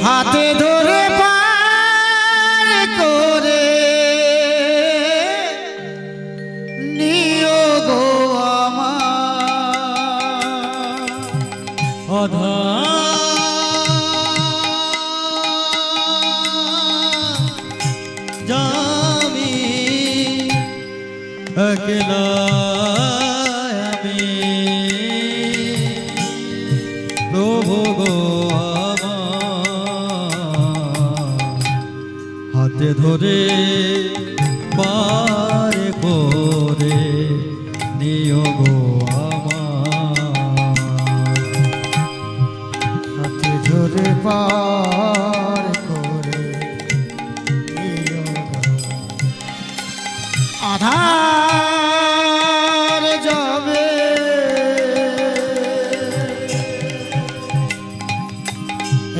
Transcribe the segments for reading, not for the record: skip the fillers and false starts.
হাতে ধরে পার করে নিও গো আমার জামি একলা আমি প্রভু গো হাতে ধরে পার করে নিও গো হাতে ধরে পার করে নিও গো আধার যাবে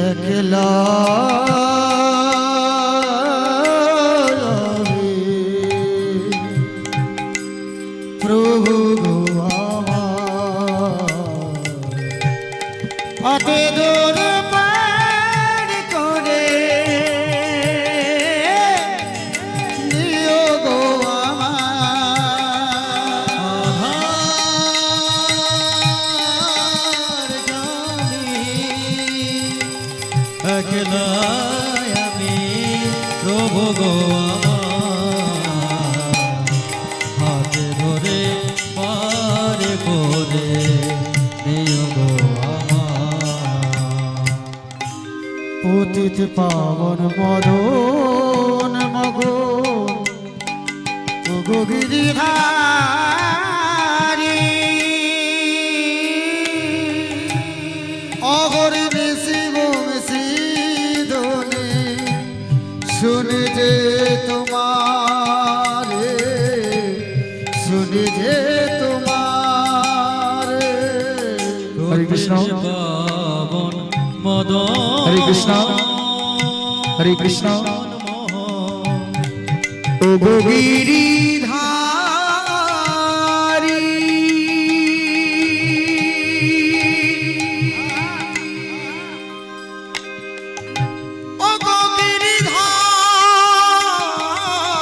একলা প্রভু গো আমার হাতে ধরে পার করে নিও গো আমার জানি একলা আমি প্রভু গো হাতে ধরে পার করে নিও গো পতিত পাবন মদন মগন ওগো গিরিধারী অগরিণী শিব সিধনে শুনে যে তোমারে শুনে যে তোমারে হরে কৃষ্ণ পাবন মদন হরে কৃষ্ণ হরে কৃষ্ণ ও গো গিরিধারী ও গো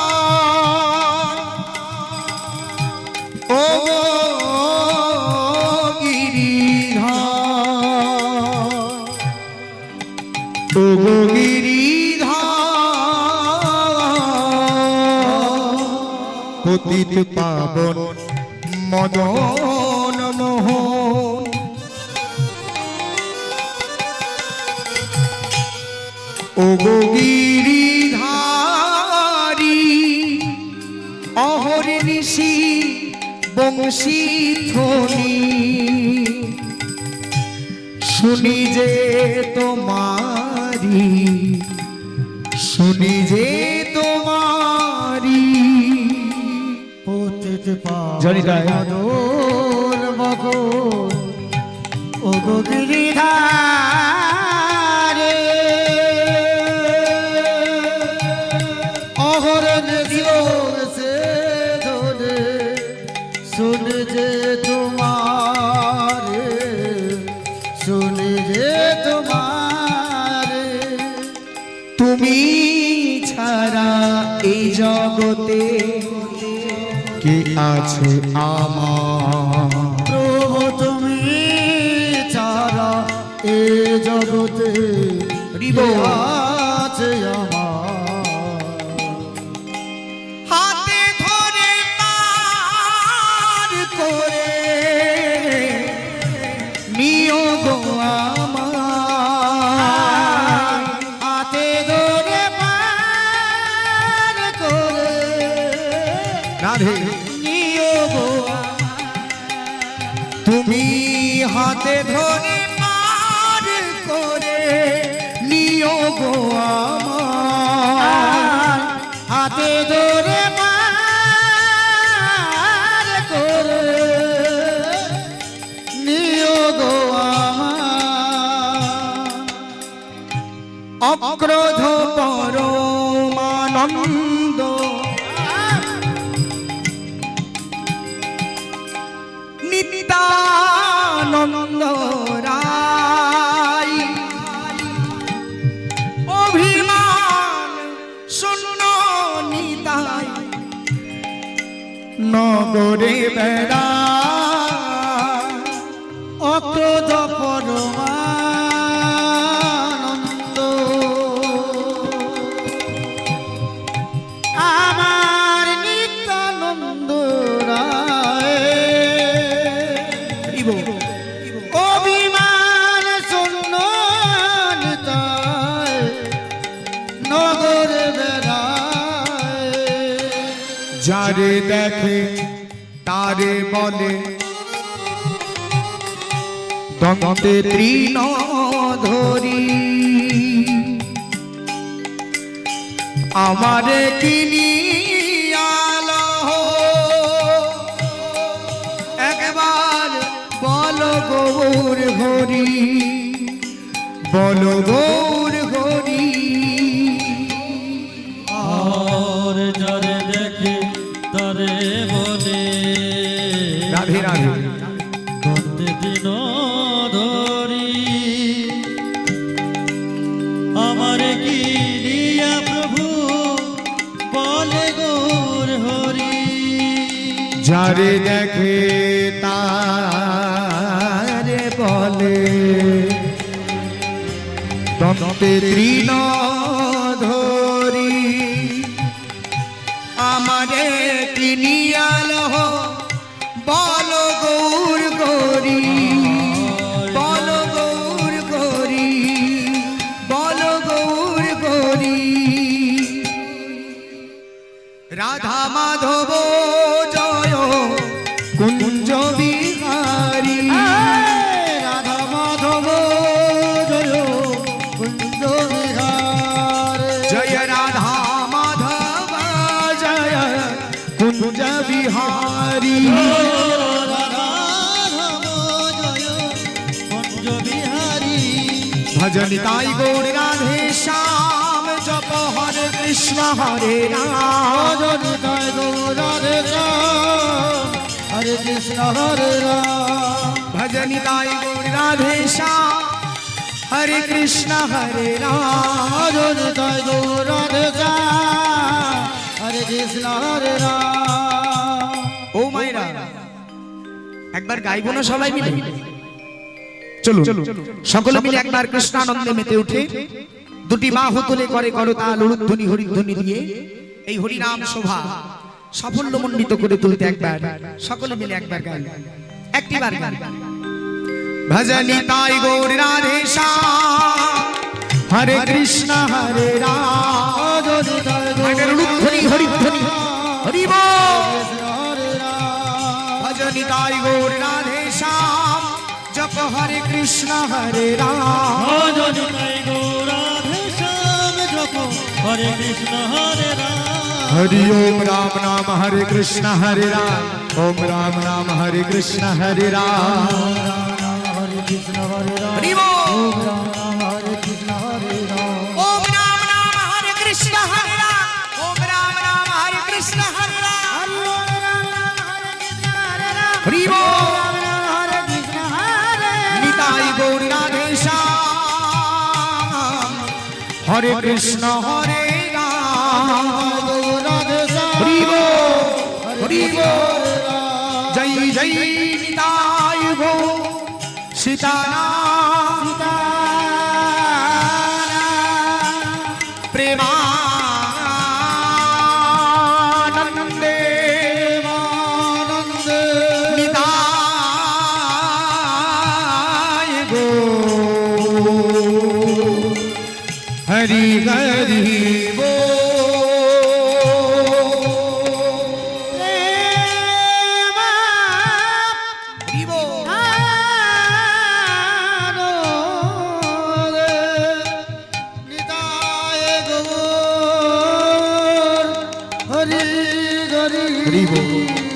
গিরিধার ও গো গিরিধার ও গো গিরিধার পতিত পাবন মদন মোহন ও গো গিরিধারী অহর্নিশি বংশী ধ্বনি শুনি যে তোমারি শুনি যে তোমারি পতিত পাবন মগন ও গো গিরিধারে অহরনিশি বংশী ধ্বনি শুনি যে তোমারে শুনি যে তোমারে তুমি ছাড়া এই জগতে কে আছে আমার প্রভু তুমি ছাড়া এই জগতে কে আছে আমার হাতে ধরে পার করে নিও গো আমার হাতে ধরে পার করে রাধে নিও গো তুমি হাতে ধরে পার করে নিও গো আমার হাতে ধরে পার করে নিও গো আমার অক্রোধ পরমানন্দ নিত্যানন্দ রায় করে বেড়া অক্রোধ পরমানন্দ আমার নিত্যানন্দ রায় অভিমান শূন্য নিতায় নগর বেড়ায় যারে দেখে তারে বলে দন্তে তৃণ ধরি আমারে কিনিয়াল একবার বল গৌর হরি বল গৌর হরি আর যারে দেখে তারে বলে রাধে রাধে বন্দে দিন ধরি আমারে কি দিয়া প্রভু বলে গৌর হরি যারে দেখে তারে বলে দন্তে তৃণ ধরি আমারে কিনিয়াল বল গৌর গৌরী বল গৌর গৌরী বল গৌর গৌরী রাধা মাধব জয় কুঞ্জ বিহারী রাধা মাধব জয় কুঞ্জ বিহার জয় রাধা মাধব জয় কুঞ্জ বিহারী भजन ताई गौर राधे श्याम जप हरे कृष्ण हरे राम भजन ताई गौर राधे श्याम हरे कृष्ण हरे राम भजन ताई गौर राधे श्याम हरे कृष्ण हरे राम भजन ताई गौर राधे श्याम हरे कृष्ण हरे राम ओ मायरा একবার গাইবো না সবাই মিলে চলো সকলে মিলে একবার কৃষ্ণানন্দে মেতে উঠে দুটি বাহু তুলে করে করতাল উলুধ্বনি হরিধ্বনি দিয়ে এই হরি নাম শোভা সাফল্যমণ্ডিত করে তুলতে একবার সকলে মিলে একবার গাই একটিবার গাই ভজনি তাই গৌর রাধে শ্যাম হরে কৃষ্ণ হরে রাম भजन ताई गौर উলুধ্বনি হরিধ্বনি হরি বল हरे राम भजनि ताई गौर राधे श्याम जप हरे कृष्ण हरे राम भजन ताई गौर राधे श्याम जप हरे कृष्ण हरे राम हरि ओम राम नाम हरे कृष्ण हरे राम ओम राम नाम हरे कृष्ण हरे राम हरे कृष्ण हरे राम हरि बोल ओम राम हरे कृष्ण हरे राम ओम राम नाम हरे कृष्ण हरे राम ओम राम नाम हरे कृष्ण हरे राम हरि बोल हरे कृष्ण हरे निताई गौर राधे श्याम हरे कृष्ण हरे राम हरि बोल हरि बोल जय जय निताई गौर सीताराम प्रेमानंदे निताय गौर हरि हरि बोल हरि बोल हरि बोल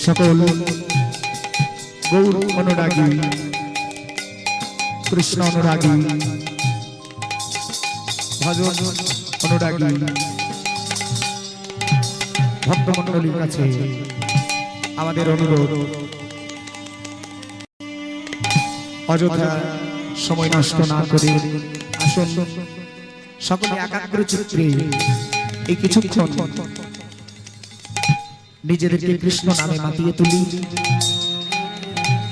सकल गौर अनुरागी कृष्ण अनुरागी भजन अनुरागी भक्तमंडलीर काছে আমাদের অনুরোধ অযথা সময় নষ্ট না করে আসুন সকলে একাগ্র চিত্তে এই কিছুক্ষণ নিজেদেরকে কৃষ্ণ নামে মাতিয়ে তুলি।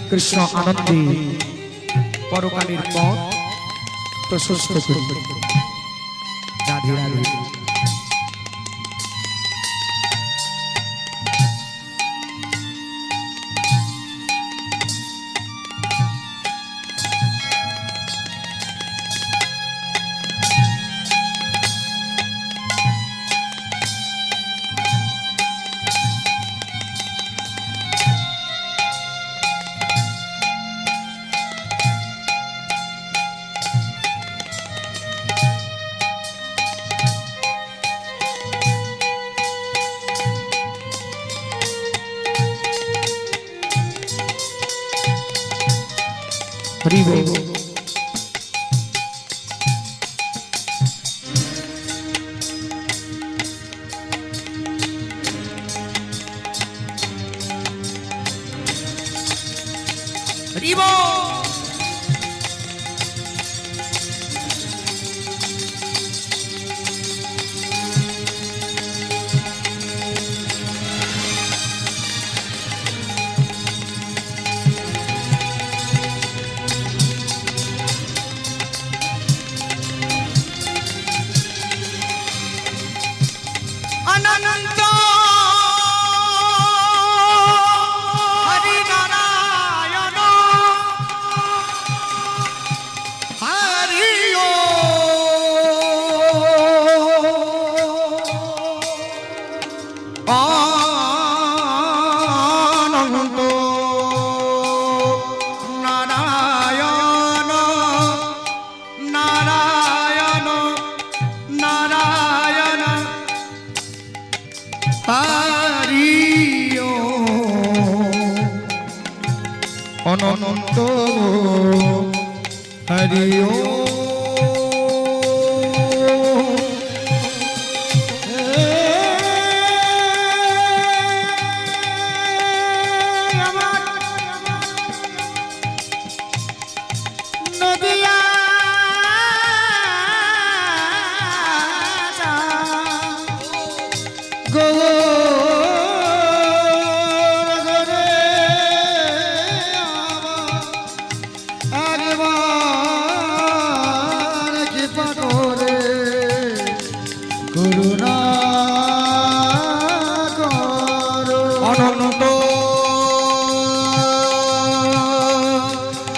কৃষ্ণ আনন্দে পরকালের পথ প্রশস্ত করি। রাধে রাধে। হরি বল। হরি বল। অনন্ত হরি নারায়ণ হরি অনন্ত নারায়ণ নারায়ণ নারায়ণ হরি অনন্ত হরি নদিয়া গো করুণা করো। অনন্ত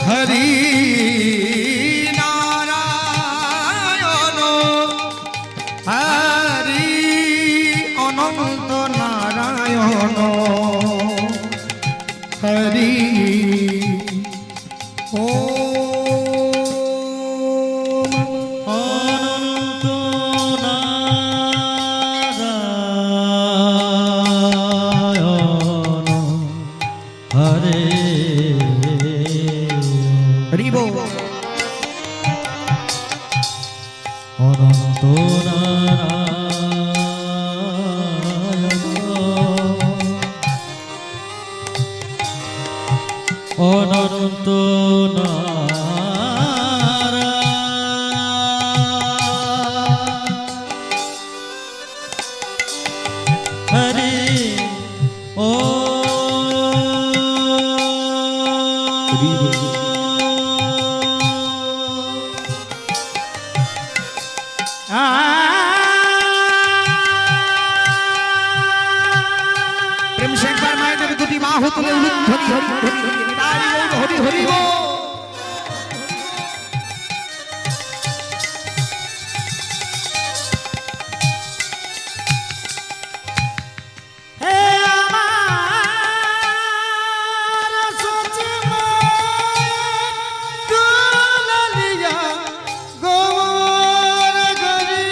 হরি নারায়ণ হরি অনন্ত নারায়ণ হরি ও অনন্ত নারায়ণ হরে হরি বল। অনন্ত নারায়ণ অনন্ত হরে ও প্রেম সে একবার মায়েদের দুটি বাহু তুলে উলুধ্বনি হরি হরি হরি হরি বল। হে আমার সচিব দুলালিয়া গোর গরি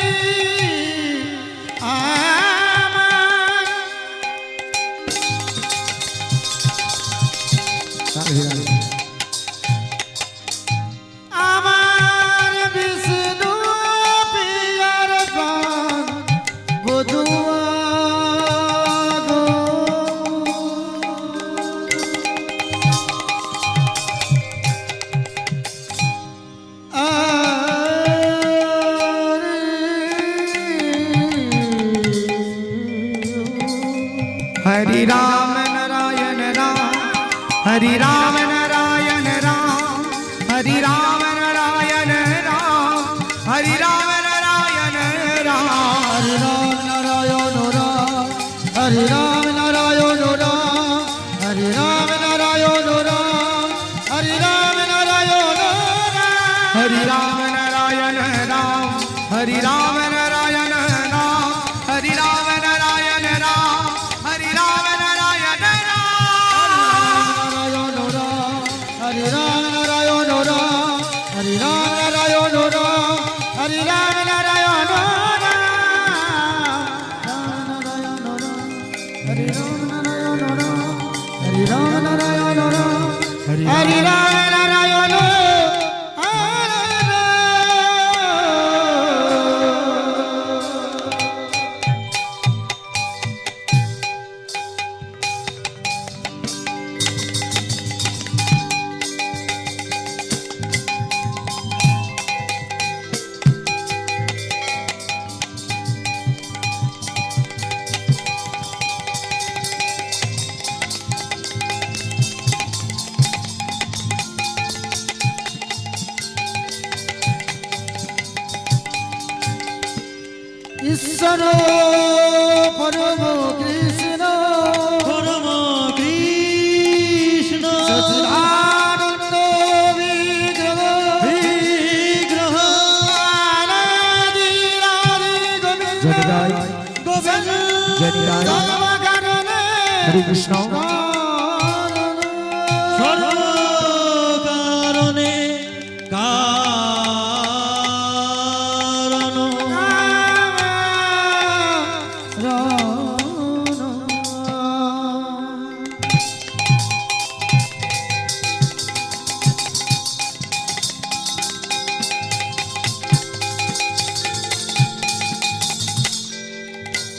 আমার हरि राम नारायण राम हरि राम नारायण राम हरि राम नारायण राम हरि राम नारायण राम हरि राम नारायण राम हरि राम नारायण राम हरि राम नारायण राम हरि राम नारायण राम हरि राम नारायण राम हरि राम नारायण राम हरि राम नारायण राम हरि राम नारायण राम हरि राम नारायण राम हरि राम नारायण राम हरि राम नारायण राम हरि राम नारायण राम हरि राम नारायण राम हरि राम नारायण राम ঈশ্বর পরম কৃষ্ণ পরম কৃষ্ণ সচিদানন্দ বিগ্রহ বিগ্রহ আনাদিরাদি গোবিন্দ গোবিন্দ সর্বকারণে हरे कृष्ण সর্বকারণে কারণ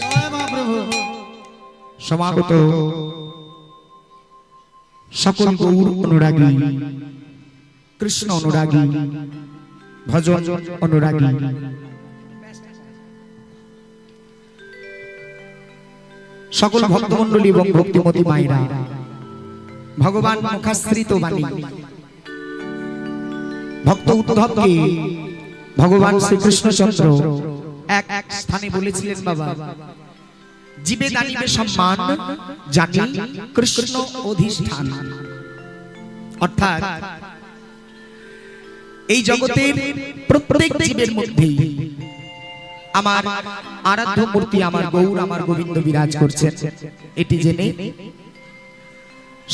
জয় মা প্রভু সমাগত সকল গৌর অনুরাগী কৃষ্ণ অনুরাগী ভজন অনুরাগী সকল ভক্তমণ্ডলী এবং ভক্তিমতী মায়েরা ভগবান মুখাশ্রিত বাণী ভক্ত উদ্ধবকে ভগবান শ্রীকৃষ্ণচন্দ্র এক এক স্থানে বলেছিলেন, বাবা জীবে দানিবে সম্মান জানি কৃষ্ণ অধিষ্ঠান। অর্থাৎ এই জগতের প্রত্যেক জীবের মধ্যে আমার আরাধ্য মূর্তি আমার গৌর আমার গোবিন্দ বিরাজ করছেন। এটি জেনে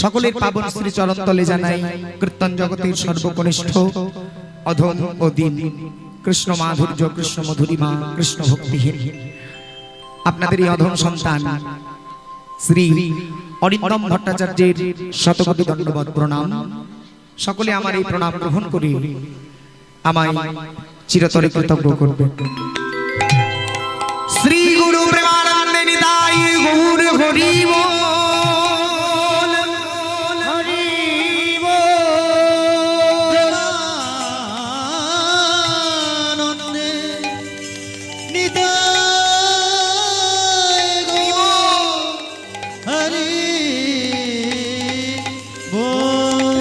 সকলের পাবন শ্রী চরণ তলে জানাই কীর্তন জগতের সর্বকনিষ্ঠ অধম ও দীন কৃষ্ণ মাধুর্য কৃষ্ণ মধুরিমা কৃষ্ণ ভক্তিহীন আপনাদের এই অধম সন্তান শ্রী অরিন্দম ভট্টাচার্যের শতকোটি দণ্ডবৎ প্রণাম। সকলে আমার এই প্রণাম গ্রহণ করে আমায় চিরতরে কৃতজ্ঞ করবেন। শ্রী গুরু প্রেমানন্দে নিতাই গৌর হরি বল। প্রেমানন্দে নিতাই গৌর হরি বল।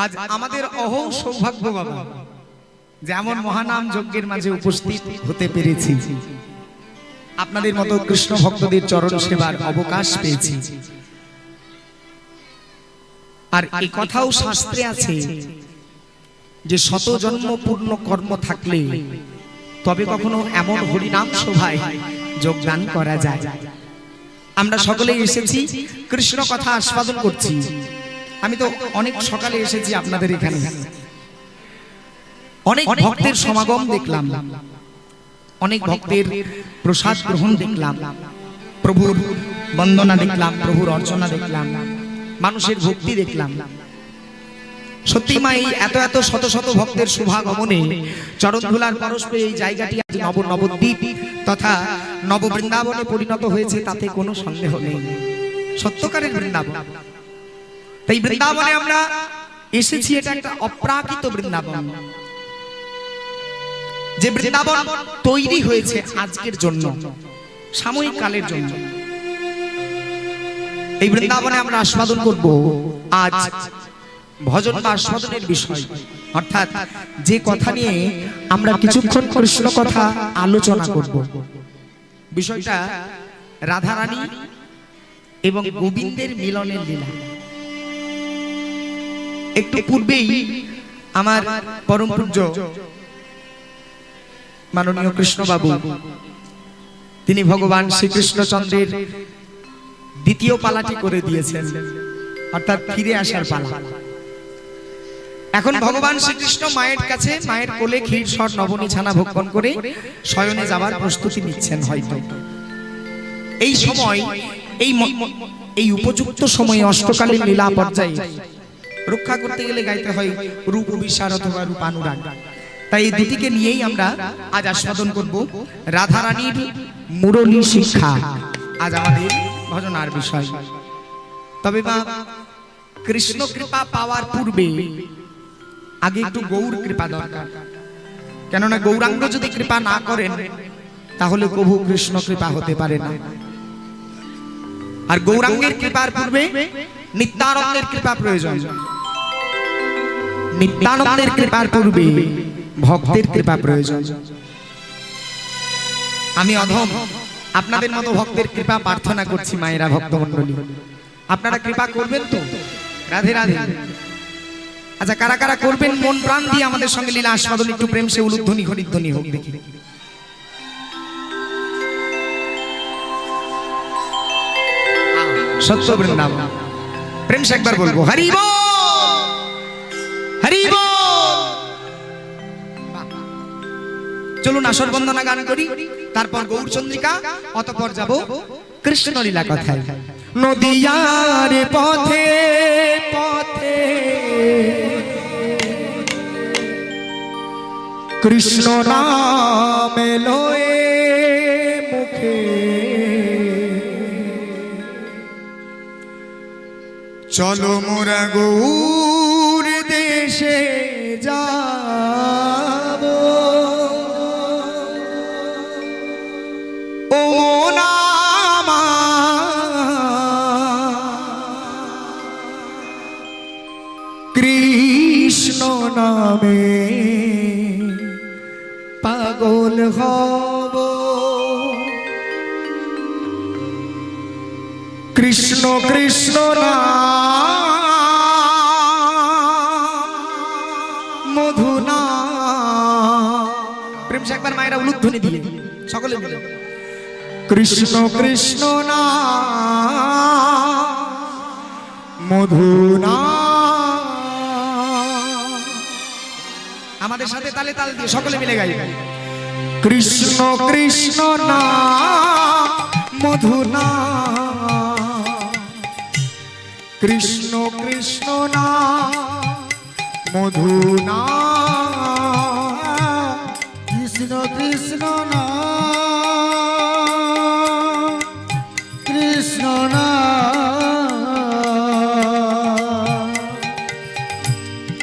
আজ আমাদের অহং সৌভাগ্য বাবা যেমন মহানাম যজ্ঞের মাঝে উপস্থিত হতে পেরেছি, আপনাদের মতো কৃষ্ণ ভক্তদের চরণ সেবার অবকাশ পেয়েছি। আর এই কথাও শাস্ত্রে আছে যে শত জন্ম পূর্ণ কর্ম থাকলে তবে কখনো এমন হরিনাম সভায় যোগদান করা যায়। আমরা সকলেই এসেছি কৃষ্ণ কথা আস্বাদন করছি। আমি তো অনেক সকালে এসেছি আপনাদের এখানে, অনেক ভক্তের সমাগম দেখলাম, অনেক ভক্তের প্রসাদ গ্রহণ দেখলাম, প্রভুর বন্দনা দেখলাম, প্রভুর অর্চনা দেখলাম, মানুষের ভক্তি দেখলাম। সত্যি মা এই এত এত শত শত ভক্তের শুভাগমনে চরণ ধুলার পরস্পর এই জায়গাটি আজ নবদ্বীপ তথা নববৃন্দাবনে পরিণত হয়েছে, তাতে কোনো সন্দেহ নেই। সত্যকারের বৃন্দাবন। তাই বৃন্দাবনে আমরা এসেছি, এটা একটা অপ্রাকৃত বৃন্দাবন, যে বৃন্দাবন তৈরি হয়েছে আজকের জন্য, সাময়িক কালের জন্য। এই বৃন্দাবনে আমরা আস্বাদন করব আজ ভজন বা আস্বাদনের বিষয়, অর্থাৎ যে কথা নিয়ে আমরা কিছুক্ষণ কৃষ্ণ কথা আলোচনা করব। বিষয়টা রাধারানী এবং গোবিন্দের মিলনের লীলা। একটু পূর্বেই আমার পরম পূজ্য মাননীয় কৃষ্ণবাবু তিনি ভগবান শ্রীকৃষ্ণচন্দ্রের দ্বিতীয় পালাটি করে দিয়েছেন, অর্থাৎ ফিরে আসার পালা। এখন ভগবান শ্রীকৃষ্ণ মায়ের কাছে, মায়ের কোলে ক্ষীর সর নবনী ছানা ভক্ষণ করে শয়নে যাবার প্রস্তুতি নিচ্ছেন। হয়তো এই সময় এই উপযুক্ত সময়ে অষ্টকালীন লীলা পর্যায়ে রক্ষা করতে গেলে গাইতে হয় রূপ অভিসার অথবা রূপানুরাগ। তাই এই দুটিকে নিয়েই আমরা আজ আস্বাদন করব। রাধারানীর মুরলী শিক্ষা আজ আমাদের ভজনার বিষয়। তবে মা, কৃষ্ণ কৃপা পাওয়ার পূর্বে আগে একটু গৌর কৃপা দরকার। কেননা গৌরাঙ্গ যদি কৃপা না করেন তাহলে প্রভু কৃষ্ণ কৃপা হতে পারে না। আর গৌরাঙ্গের কৃপার পূর্বে নিত্যানন্দের কৃপা প্রয়োজন। নিত্যানন্দের কৃপার পূর্বে ভক্তের কৃপা প্রয়োজন। আমি অধম, আপনাদের মতো ভক্তের কৃপা প্রার্থনা করছি। মায়েরা, ভক্তমণ্ডলী, আপনারা কৃপা করবেন তো? রাধে রাধে। আচ্ছা, কারা কারা করবেন মন প্রাণ দিয়ে আমাদের সঙ্গে লীলা আস্বাদন? একটু প্রেম সে উলুধ্বনি হরিধ্বনি হোক দেখি। সত্য বৃন্দাবন প্রেম সে একবার বলবো হরি বল, হরি বল। চলুন আসর বন্দনা গান করি, তারপর গৌরচন্দ্রিকা, অতঃপর যাব কৃষ্ণ লীলা কথায়। নদিয়ার পথে পথে কৃষ্ণ নাম লয়ে মুখে, চলো মোরা গৌর দেশে যাব। ও নামা কৃষ্ণ নামে পাগল হব। কৃষ্ণ কৃষ্ণ মধু না। প্রেম সে একবার মায়েরা উলুধ্বনি দিয়ে সকলে মিলে কৃষ্ণ কৃষ্ণ না মধু না। আমাদের সাথে তালে তাল দিয়ে সকলে মিলে গাই। কৃষ্ণ কৃষ্ণ না মধু না, কৃষ্ণ কৃষ্ণ না মধু না। কৃষ্ণ কৃষ্ণ না কৃষ্ণ না,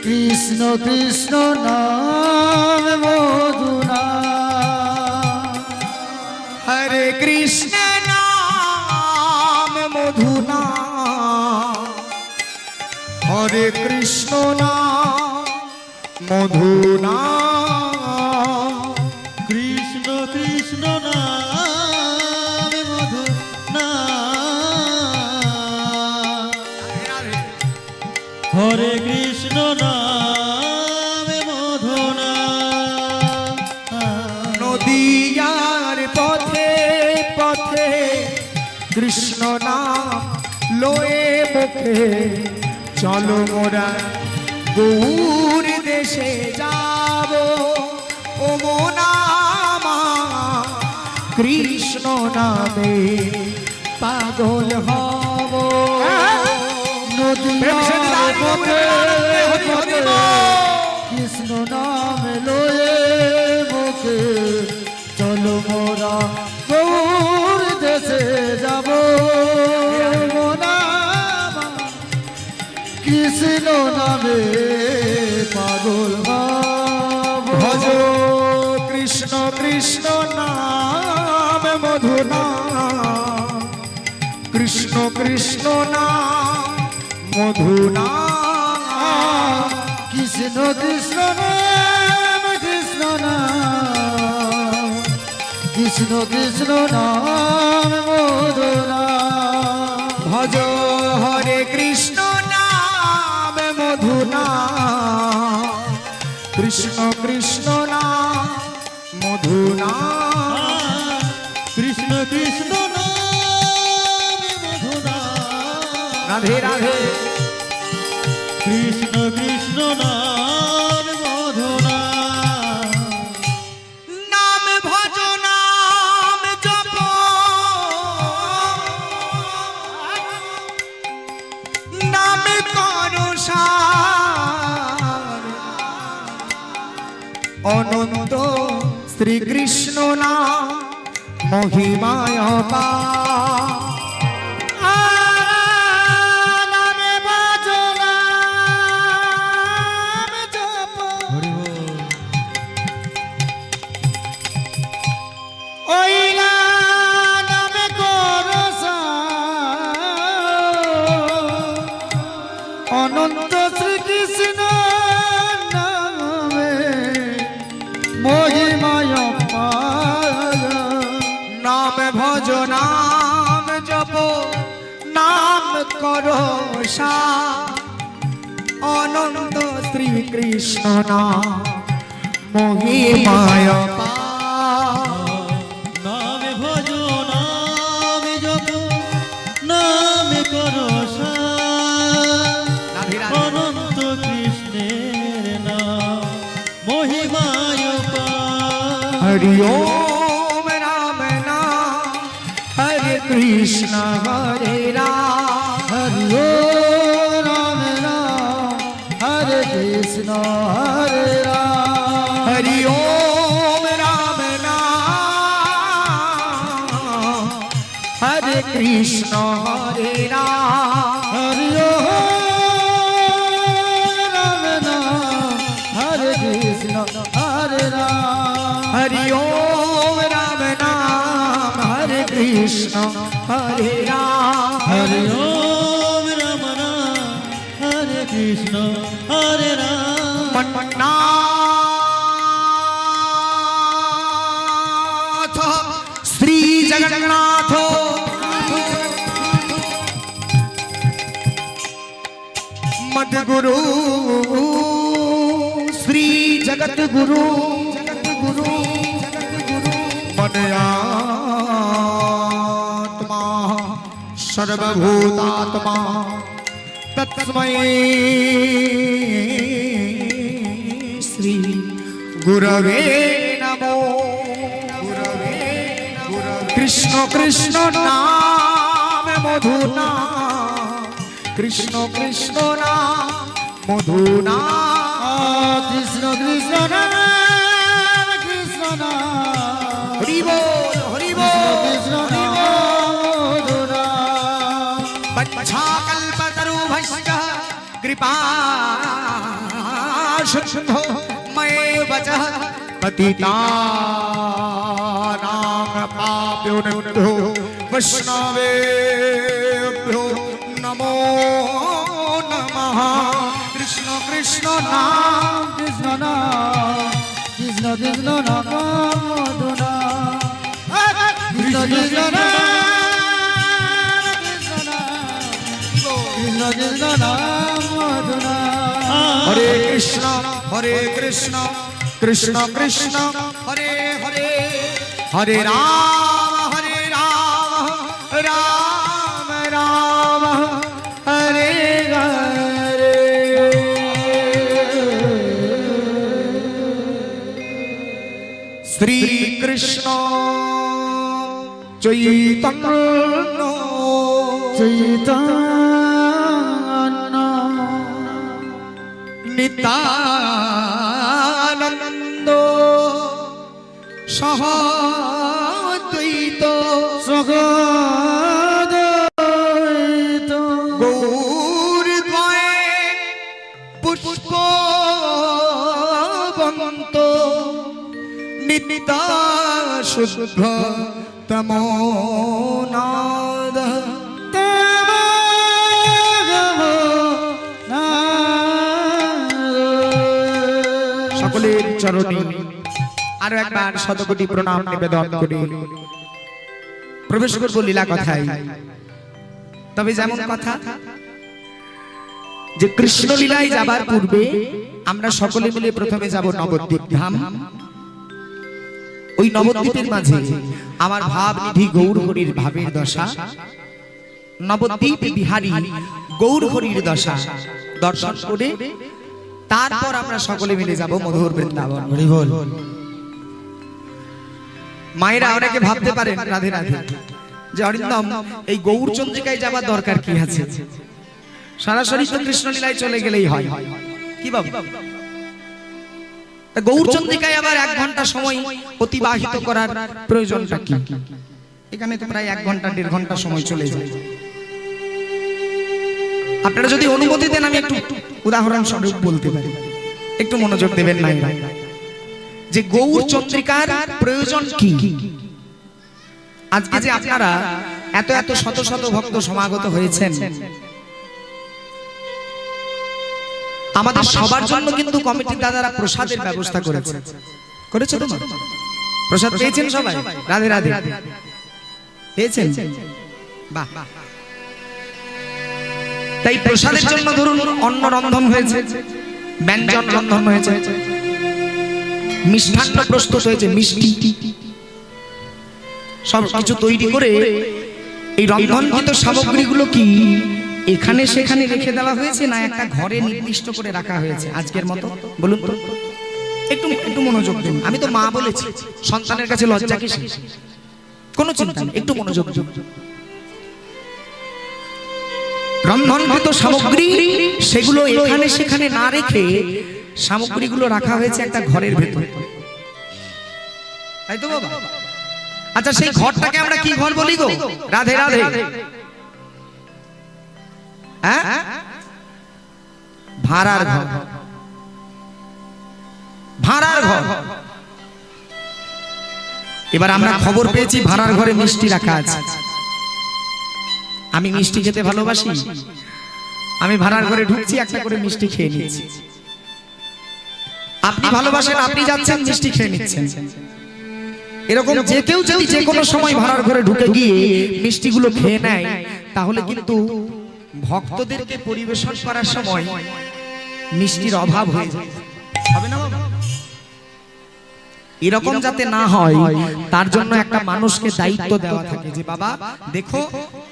কৃষ্ণ কৃষ্ণ নাম মধু না। হরে কৃষ্ণ নাম মধু না, হরে কৃষ্ণ নাম মধু না। কৃষ্ণ কৃষ্ণ নাম মধু না, হরে কৃষ্ণ নাম মধু না। নদিয়ার পথে পথে কৃষ্ণ নাম লয়ে মুখে, চলো মোরা গৌর দেশে যাব। ও মোনামা কৃষ্ণ নামে পাগল হব। নদিয়ার পথে পথে কৃষ্ণ নাম লয়ে মুখে, চলো মোরা গৌর দেশে যাব। মোনা কৃষ্ণ নামে পাগল ভজ কৃষ্ণ কৃষ্ণ নাম মধু নাম কৃষ্ণ কৃষ্ণ নাম মধু নাম কৃষ্ণ কৃষ্ণ নাম কৃষ্ণ নাম কৃষ্ণ কৃষ্ণ নাম মধু নাম ভজ হরে কৃষ্ণ নাম মধু নাম কৃষ্ণ কৃষ্ণ নাম মধু নাম কৃষ্ণ কৃষ্ণ নাম মধুনা রাধে রাধে কৃষ্ণ কৃষ্ণ নাম মধুনা নাম ভজ নাম জপ নাম করো সার অনন্ত শ্রীকৃষ্ণ নাম মহিমায় অপার নামে বাজো নাম জপ হরি বল ওই নামে করো অনন্ত শ্রীকৃষ্ণ নামে মহিমায় অপার নাম ভজ নাম জপ নাম করো সার অনন্ত শ্রীকৃষ্ণ নাম মহিমায় অপার নাম ভজ নাম জপ নাম করো রাধে রাধে। অনন্ত কৃষ্ণের নাম মহিমায় পার হরি ওম রাম নাম হরে কৃষ্ণ হরে রাম হরি ও রাম রাম হরে কৃষ্ণ হরে রাম হরি ওম রাম নাম হরে কৃষ্ণ হরে রাম হরি ও রাম নাম হরে কৃষ্ণ হরে রাম হরি ওম রাম নাম হরে কৃষ্ণ হরে রাম হরি ও ওম রাম রাম হরে কৃষ্ণ হরে রাম জগন্নাথ শ্রী জগন্নাথ মদগুরু শ্রী জগত গুরু মনয়াত্মা সর্বভূতাত্মা তৎস্মৈ শ্রী গুরবে নমো গুরবে কৃষ্ণ কৃষ্ণ নাম মধু নাম কৃষ্ণ কৃষ্ণ নাম মধু নাম কৃষ্ণ কৃষ্ণ নাম কৃষ্ণ নাম হরি বল হরি বল কৃষ্ণ হরি নাম বল। মধু নাম वच्छाकल्पतरुभ्यश्च कृपा सिन्धो मये वचः पतितानां पाप्योऽन्यो वैष्णवेभ्यो नमो नमः कृष्ण कृष्ण नाम কৃষ্ণ নাম কৃষ্ণ কৃষ্ণ নাম মধু নাম কৃষ্ণ কৃষ্ণ নাম কৃষ্ণ নাম কৃষ্ণ কৃষ্ণ নাম মধু নাম हरे कृष्ण कृष्ण कृष्ण हरे हरे हरे राम राम राम हरे हरे श्री कृष्ण चैतन्य চৈতন্য নিত্যানন্দ সহদ্বৈত সগদৈত গৌরদ্বয় নিত্য শুদ্ধ তমোনাদ সকলের চরণে আরো একবার শতকোটি প্রণাম নিবেদন করি প্রবেশ করব লীলা কথায়। তবে যেমন কথা যে কৃষ্ণ লীলায় যাবার পূর্বে আমরা সকলে মিলে প্রথমে যাব নবদ্বীপ ধাম। ওই নবদ্বীপের মাঝে আমার ভাবনিধি গৌর হরির ভাবের দশা, নবদ্বীপ বিহারী গৌর হরির দশা দর্শন করে তারপর আমরা সকলে মিলে যাব মধুর বৃন্দাবন। মায়েরা অনেকে ভাবতে পারেন রাধে রাধে যে অরিন্দম এই গৌরচন্দ্রিকায় যাবার দরকার কি আছে, সরাসরি তো কৃষ্ণ লীলায় চলে গেলেই হয়। কি বাবু, গৌরচন্দ্রিকায় আবার 1 ঘন্টা সময় অতিবাহিত করার প্রয়োজনটা কি? এখানে তো প্রায় 1 ঘন্টা 1.5 ঘন্টা সময় চলে যায়। আপনারা যদি অনুমতি দেন আমি একটু উদাহরণ স্বরূপ বলতে পারি, একটু মনোযোগ দেবেন না। যে গৌরচন্দ্রিকার প্রয়োজন কি? আজকে যে আপনারা এত এত শত শত ভক্ত সমাগত হয়েছেন, আমাদের সবার জন্য কিন্তু কমিটির দাদারা প্রসাদের ব্যবস্থা করেছে। করেছে তো? প্রসাদ পেয়েছেন সবাই? রাধে রাধে পেয়েছেন? বাহ। তাই প্রসাদের জন্য ধরুন অন্ন রন্ধন হয়েছে, ব্যঞ্জন রন্ধন হয়েছে, মিষ্টান্ন প্রস্তুত হয়েছে, মিষ্টি সব কিছু তৈরি করে এই রন্ধনকৃত সামগ্রীগুলো কি এখানে সেখানে রেখে দেওয়া হয়েছে না একটা ঘরে নির্দিষ্ট করে রাখা হয়েছে আজকের মতো? বলুন তো, একটু একটু মনোযোগ দিন। আমি তো মা বলেছি, সন্তানের কাছে লজ্জা কিসে? কোনো চিন্তা নেই, একটু মনোযোগ দিন। রন্ধনকৃত সামগ্রী সেগুলো এখানে সেখানে না রেখে সামগ্রীগুলো রাখা হয়েছে একটা ঘরের ভেতর, তাই তো বাবা? আচ্ছা, সেই ঘরটাকে আমরা কি ঘর বলি গো? রাধে রাধে। হ্যাঁ, ভাড়ার ঘর। ভাড়ার ঘর। এবার আমরা খবর পেয়েছি ভাড়ার ঘরে মিষ্টি রাখা আছে। আমি মিষ্টি খেতে ভালোবাসি, আমি ভাড়ার ঘরে ঢুকছি, একটা করে মিষ্টি খেয়ে নিচ্ছি। আপনি ভালোবাসেন, আপনি যাচ্ছেন মিষ্টি খেয়ে নিচ্ছেন। এরকম যে কেউ যদি যে কোনো সময় ভাড়ার ঘরে ঢুকে গিয়ে মিষ্টিগুলো খেয়ে নেয়, তাহলে কিন্তু ভক্তদেরকে পরিবেশন করার সময় মিষ্টির অভাব হয়ে যাবে, হবে না বাবা? এরকম যাতে না হয় তার জন্য একটা মানুষকে দায়িত্ব দেওয়া থাকে যে বাবা দেখো,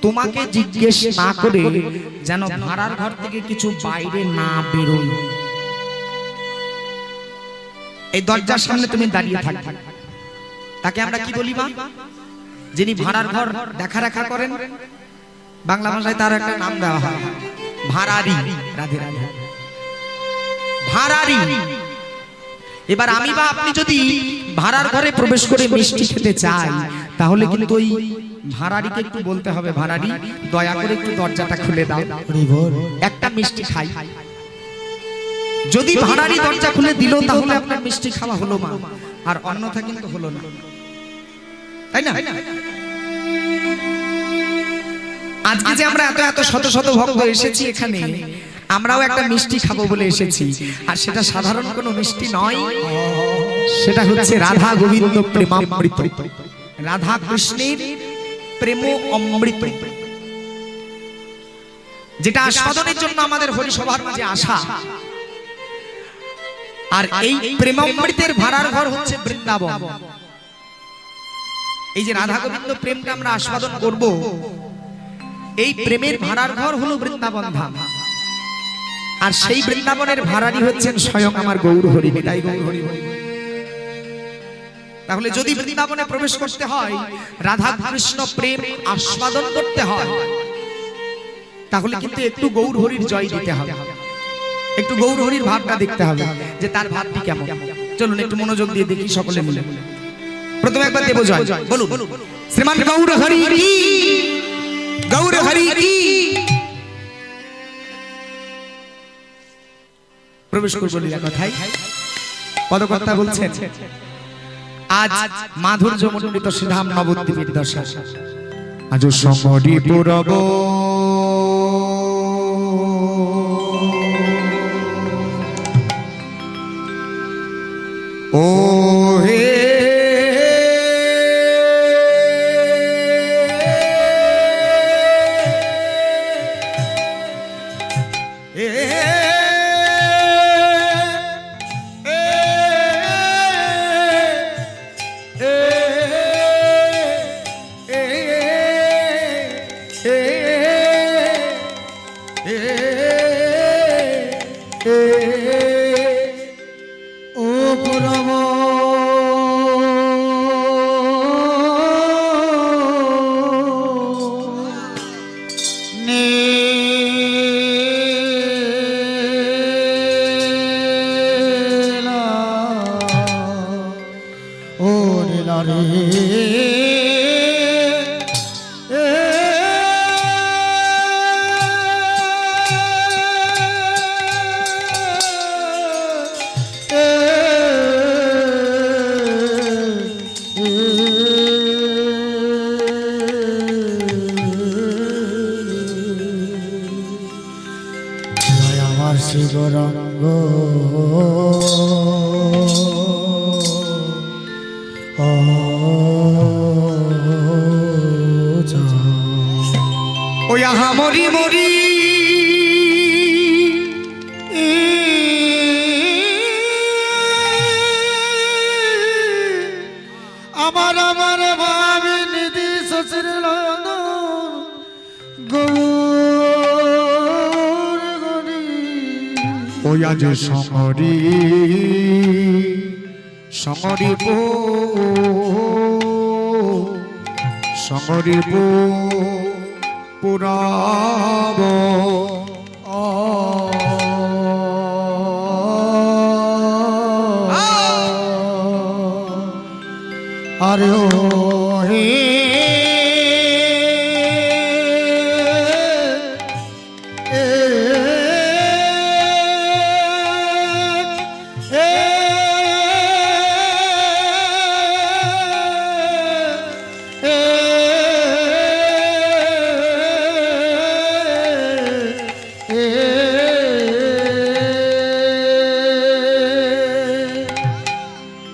তোমাকে জিজ্ঞেস না করে যেন ভাড়ার ঘর থেকে কিছু বাইরে না বেরোয়। এই দরজার সামনে তুমি দাঁড়িয়ে থাকবে, তাকে আমরা কি বলি? মা, যিনি ভাড়ার ঘর দেখা রেখা করেন, বাংলা ভাষায় তার একটা নাম দেওয়া হয় ভাড়ারি। রাধে রাধে, ভাড়ারি। এবার আমি বা আপনি যদি ভাড়ার ঘরে প্রবেশ করে মিষ্টি খেতে চাই, তাহলে কিন্তু ওই ভাড়ারিকে একটু বলতে হবে, ভাড়ারি দয়া করে একটু দরজাটা খুলে দাও, একটা মিষ্টি খাই। যদি ভাড়ারি দরজা খুলে দিল তাহলে আপনার মিষ্টি খাওয়া হলো মা, আর অন্যথা কিন্তু হলো না, তাই না? আজকে যে আমরা এত এত শত শত ভক্ত এসেছি এখানে, আমরাও একটা মিষ্টি খাবো বলে এসেছি, আর সেটা সাধারণ কোনো মিষ্টি নয়, সেটা হচ্ছে রাধা গোবিন্দ প্রেমামৃত, রাধা কৃষ্ণের প্রেম অমৃত, যেটা আস্বাদনের জন্য আমাদের হরিসভার মাঝে আসা। আর এই প্রেমামৃতের ভাড়ার ঘর হচ্ছে বৃন্দাবন। এই যে রাধা গোবিন্দ প্রেমটা আমরা আস্বাদন করব, এই প্রেমের ভাড়ার ঘর হলো বৃন্দাবন ধাম। আর সেই বৃন্দাবনের ভাড়ারি হচ্ছেন স্বয়ং আমার গৌর হরি, নিতাই গৌর হরি। তাহলে যদি বৃন্দাবনে প্রবেশ করতে হয়, রাধা কৃষ্ণ প্রেম আস্বাদন করতে হয়, তাহলে কিন্তু একটু গৌর হরির জয় দিতে হবে, একটু গৌর হরির ভাবটা দেখতে হবে যে তার ভাবটি কেমন। চলুন একটু মনোযোগ দিয়ে দেখি সকলে মিলে। প্রথমে একবার দেব জয়, বলুন শ্রীমান গৌর হরি কি, গৌর হরি কি। প্রবেশ করব লীলা কথায়। পদকর্তা বলছেন আজ মাধুর্য মণ্ডিত শ্রীধাম নবদ্বীপের দশা। আজ সমরি পুরব ও হে ও পুরব নীলা ও নীলা রে আমার শিবরঙ্গ ও আহা মরি মরি আমার আমার ভাবি নিধি শশীর গৌর গরি ও আজ সমরি সমরি পো সমরি পো পুরাব আরে ও হে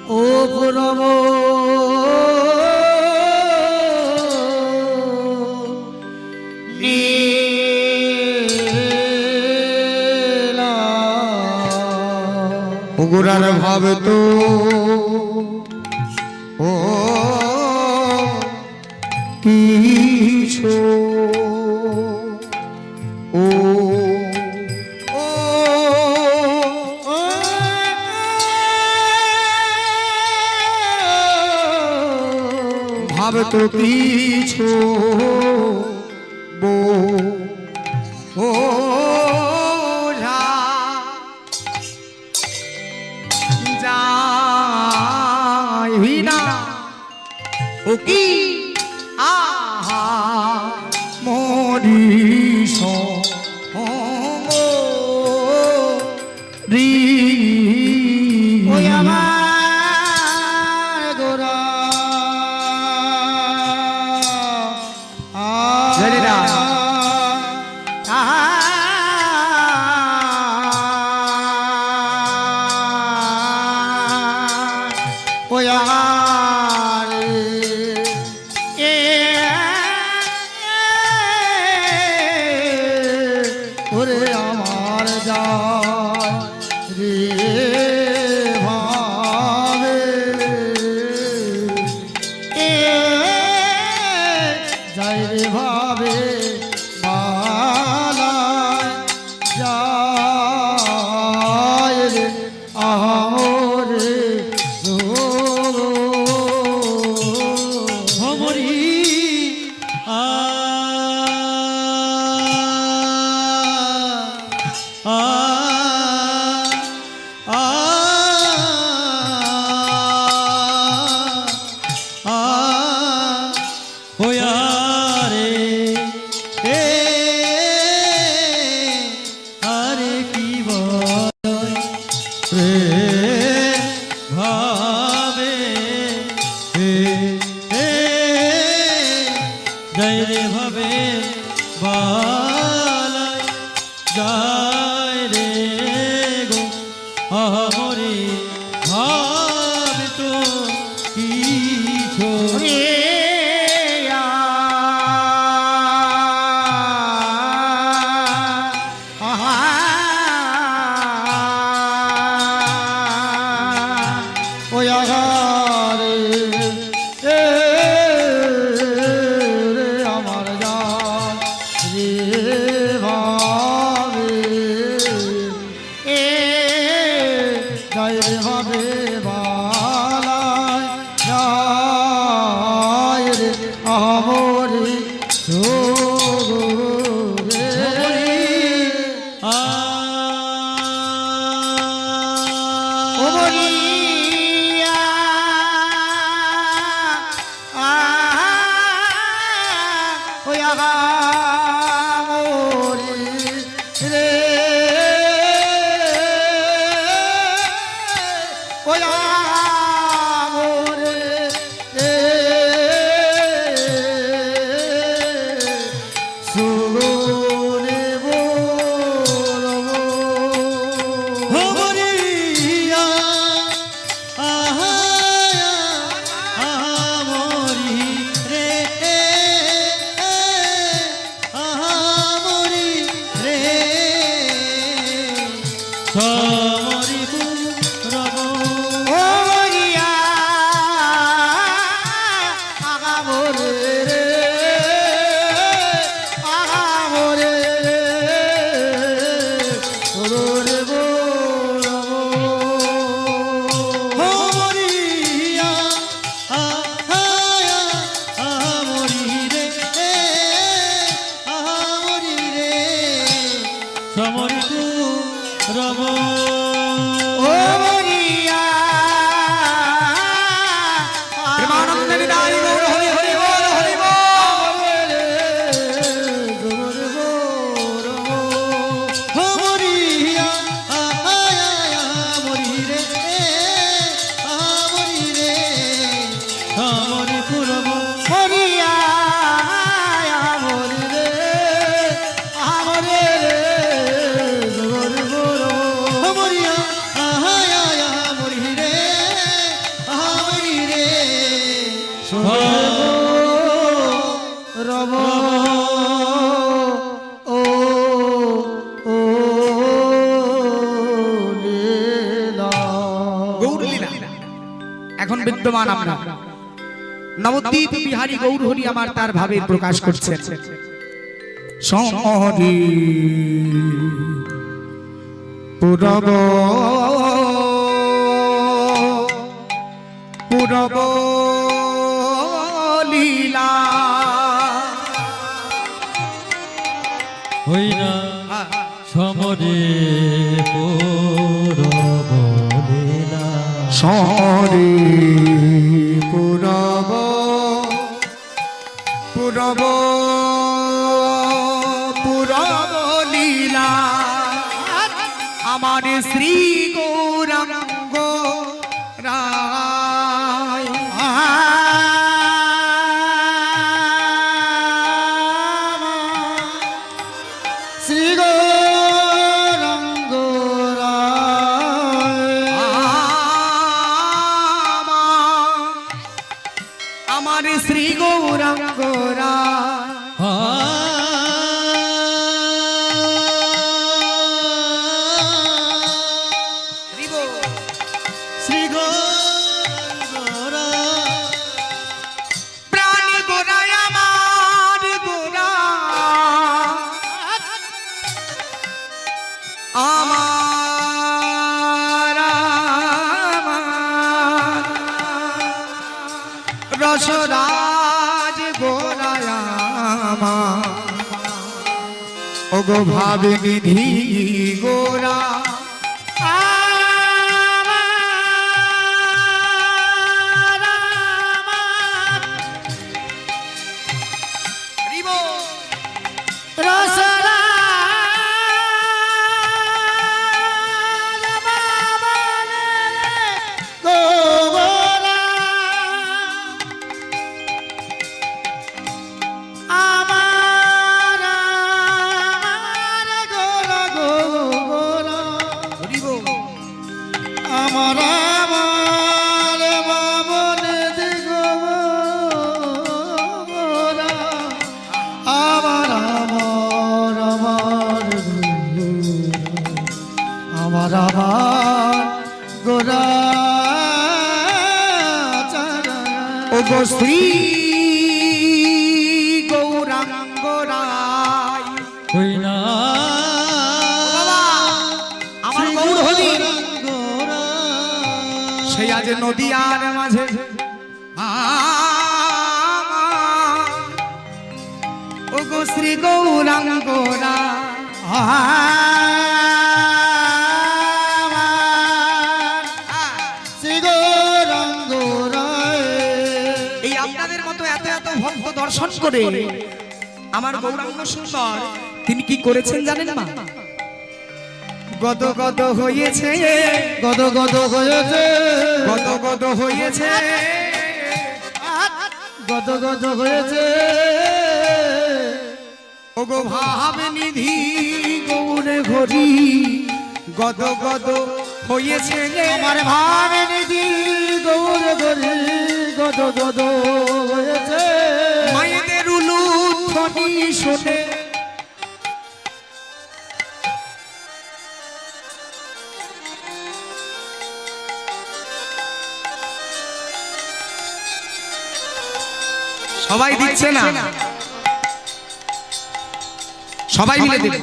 ও পুরব নীলা পুগুরার ভাব তো ও কিছু ও ও ভাব তো কিছু বো ও যাই না ও কি আহা মরিস রি ওই আমার গোরা জয় রাম। ওই আমার ওরে আমার যায় রে ভাবে যাই রে ভাবে মালা যায় রে আহরে ভমরি আ আ আ যায় রে গো আমরে ভাব তো কিছু এখন বিদ্যমান আমরা নবদ্বীপ বিহারী গৌর হরি আমার তার ভাবের প্রকাশ করছেন। সমরি পুরব পুরব লীলা হই না সমরে পুরব লীলা সমরি পুরব পুরব পুরব লীলা আমার শ্রী গৌরাঙ্গ রায় শ্রী গৌরাঙ্গ রায় আমার শ্রী গৌরাঙ্গ রায় শ্রী গৌরা প্রাণ গোরায় আমার গোরা আমার রসরাজ গোরায় আমার ওগো ভাবে নিধি গোরা আমার আমার গোরা ও গো শ্রী গৌরাঙ্গ রায় হই না আমার গৌর হরি সেই আজ নদীয়ার মাঝে ও গো শ্রী গৌরাঙ্গ রায় এই আপনাদের মতো এত এত ভক্ত দর্শন করে আমার গৌরাঙ্গ সুন্দর তিনি কি করেছেন জানেন মা? গদ গদ হয়েছে, গদ গদ হয়েছে, গদ গদ হয়েছে, গদ গদ হয়েছে। ও গো ভাব নিধি গৌরে ঘরি গদ গদ হয়েছে আমার ভাবে নিধি গৌর গরি গদ গদ হয়েছে। মায়েদের উলুধ্বনি শুনে সবাই দিচ্ছে না, সবাই মিলে দেবে।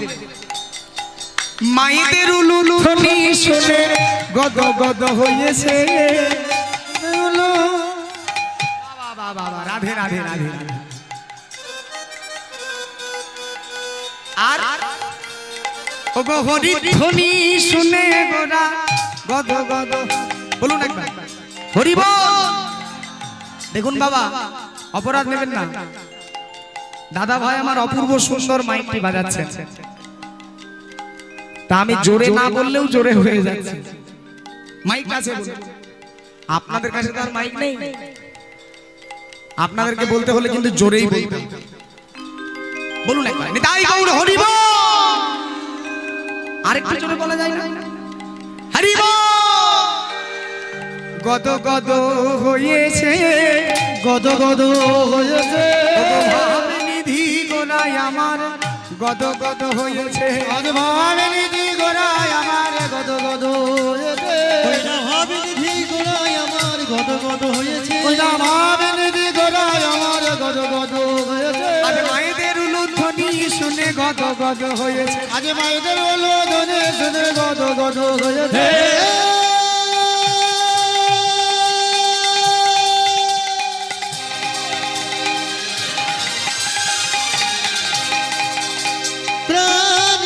মায়েদের উলুধ্বনি শুনে গদ গদ হয়েছে। রাধে রাধে রাধে রাধে। আর ও গো হরি ধ্বনি শুনে গোরা গদ গদ বলুন একবার হরি বল। দেখুন বাবা অপরাধ নেবেন না, দাদা ভাই আমার অপূর্ব সুন্দর মাইকটি বাজাচ্ছে, তা আমি জোরে না বললেও জোরে হয়ে যাচ্ছে। মাইক আছে আপনাদের কাছে, তো আর মাইক নেই, আপনাদেরকে বলতে হলে কিন্তু জোরেই বলতে হবে। বলুন একবার নিতাই গৌর হরি বল। আরেকটু জোরে বলা যায় না? হরি বল। গদ গদ হয়েছে, গদ গদ হয়েছে, নিধি গোনায় আমার গদ গদ হয়েছে। আজ ভাবে নিধি গোড়ায় আমার গদ গদ হয়েছে। হই না ভাবে নিধি গোড়ায় আমার গদ গদ হয়েছে। ওই না ভাবে নিধি গোড়ায় আমার গদ গদ হয়েছে। আজ মায়েদের উলুধ্বনি শুনে গদ গদ হয়েছে। আজ মায়েদের হলো ধনে শুনে গদ গদ হয়েছে। প্রাণ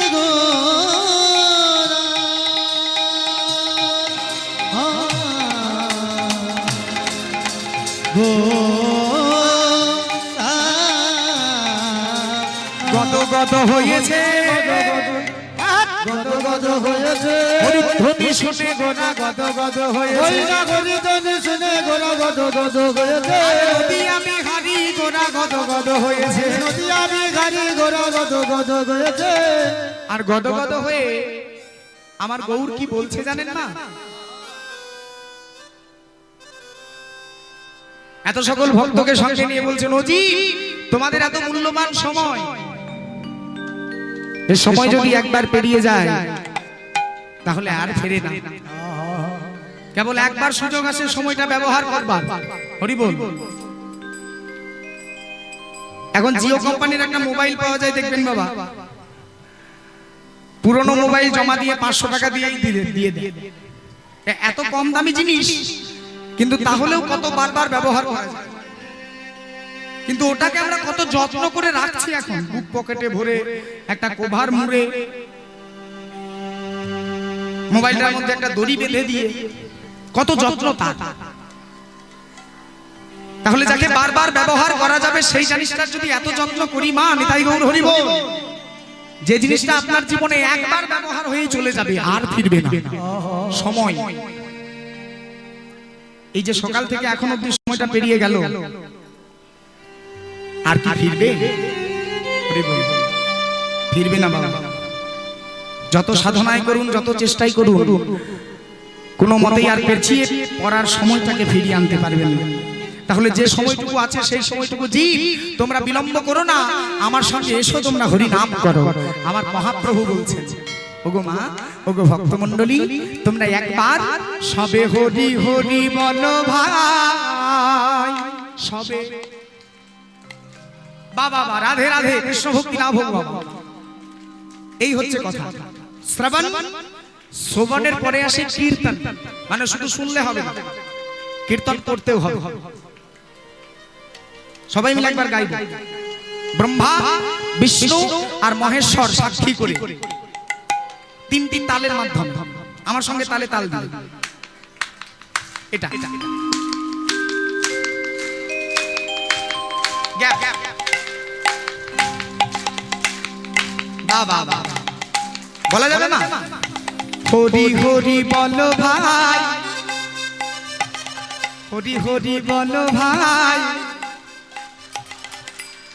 গদ গদ হয়েছে, গদ গদ হয়েছে। হরিধ্বনি শুনে গোনা গদ গদ ওই হয়েছে। না গরি ধনে শুনে গোড়া গদ গদ হয়েছে। নদী আমি হারি গোনা গদ গদ হয়েছে। নদী আমি গাড়ি গোড়া গদ গদ হয়েছে। আর গদ গদ হয়ে আমার গৌর কি বলছে জানেন না? এত সকল ভক্তকে সঙ্গে নিয়ে বলছে, নজি তোমাদের এত মূল্যবান সময়, এই সময় যদি একবার পেরিয়ে যায় তাহলে আর ফেরে না। কেবল একবার সুযোগ আছে, সময়টা ব্যবহার করবার। হরি বল। এখন জিও কোম্পানির একটা মোবাইল পাওয়া যায়, দেখবেন বাবা, পুরনো মোবাইল জমা দিয়ে 500 টাকা দিয়েই দিয়ে দেয়। এত কম দামি জিনিস, কিন্তু তাহলেও কত বারবার ব্যবহার করা যায়। কিন্তু ওটাকে আমরা কত যত্ন করে রাখছি, এখন বুক পকেটে ভরে একটা কভার মুড়ে মোবাইলটার মধ্যে একটা দড়ি বেঁধে দিয়ে কত যত্ন তার। তাহলে যাকে বারবার ব্যবহার করা যাবে সেই জিনিসটার যদি এত যত্ন করি, মা নিতাই গৌর হরি বল, যে জিনিসটা আপনার জীবনে একবার ব্যবহার হয়ে চলে যাবে আর ফিরবে না, সময়। এই যে সকাল থেকে এখন অবধি সময়টা পেরিয়ে গেল, আর কি ফিরবে? ফিরবে না বাবা। যত সাধনাই করুন, যত চেষ্টাই করুন, কোনো মতেই আর পেছিয়ে পড়ার সময়টাকে ফিরিয়ে আনতে পারবেন না। তাহলে যে সময়টুকু আছে সেই সময়টুকু জি তোমরা বিলম্ব করো না, আমার সঙ্গে এসো, তোমরা হরি নাম করো। আমার মহাপ্রভু বলছেন ওগো মা, ওগো ভক্তমণ্ডলী, তোমরা একবার সবে হরি হরি বলো ভাই, সবে বাবা বা রাধে রাধে কৃষ্ণ ভক্তি লাভ হোক বাবা। এই হচ্ছে কথা। শ্রবণ, শ্রবণের পরে আসে কীর্তন, মানে শুধু শুনলে হবে না, কীর্তন করতেও হবে। সবাই মিলে একবার গাইব। ব্রহ্মা, বিষ্ণু আর মহেশ্বর সাক্ষী করে তিনটি তালের মাধ্যমে, আমার সঙ্গে তালে তাল দিন। এটা বাবা বলা যাবে না? হরি হরি বলো ভাই, হরি হরি বলো ভাই,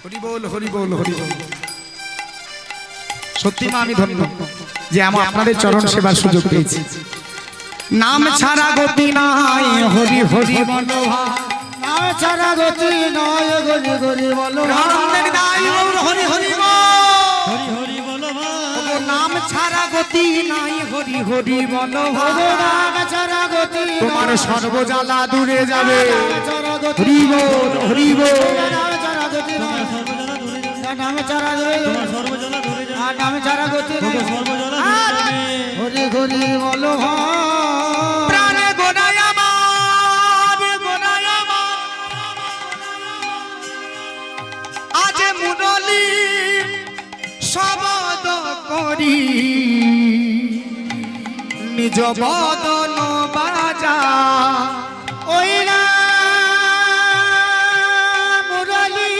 হরি বল হরি বল হরি বল। সত্যি মা আমি ধন্য যে আমার আপনাদের চরণ সেবার সুযোগ পেয়েছি। নাম ছাড়া গতি নাই, হরি হরি বলো ভাই, নাম ছাড়া গতি নয়, হরি হরি বলো আনন্দের দাই হরি হরি বল, হরি হরি বলো ভাই, নাম ছাড়া গতি নাই, হরি হরি বলো ভাই, নাম ছাড়া গতি তোমার সর্বজ্বালা দূরে যাবে, ছাড়া গতি হরি বল হরি বল। নাম ছাড়া গতি নয়, সর্বজলা দূরে যাবে, নাম ছাড়া গতি তোমার সর্বজলা দূরে যাবে, আর নাম ছাড়া গতি তোমার নয়, সর্বজলা দূরে যাবে। হরি হরি বলো ভাই, প্রাণে গোনায় আমার, গোনায় আমার, আজ মুরলি শবদ করি, নিজ বদন বাজা, ওই না মুরলি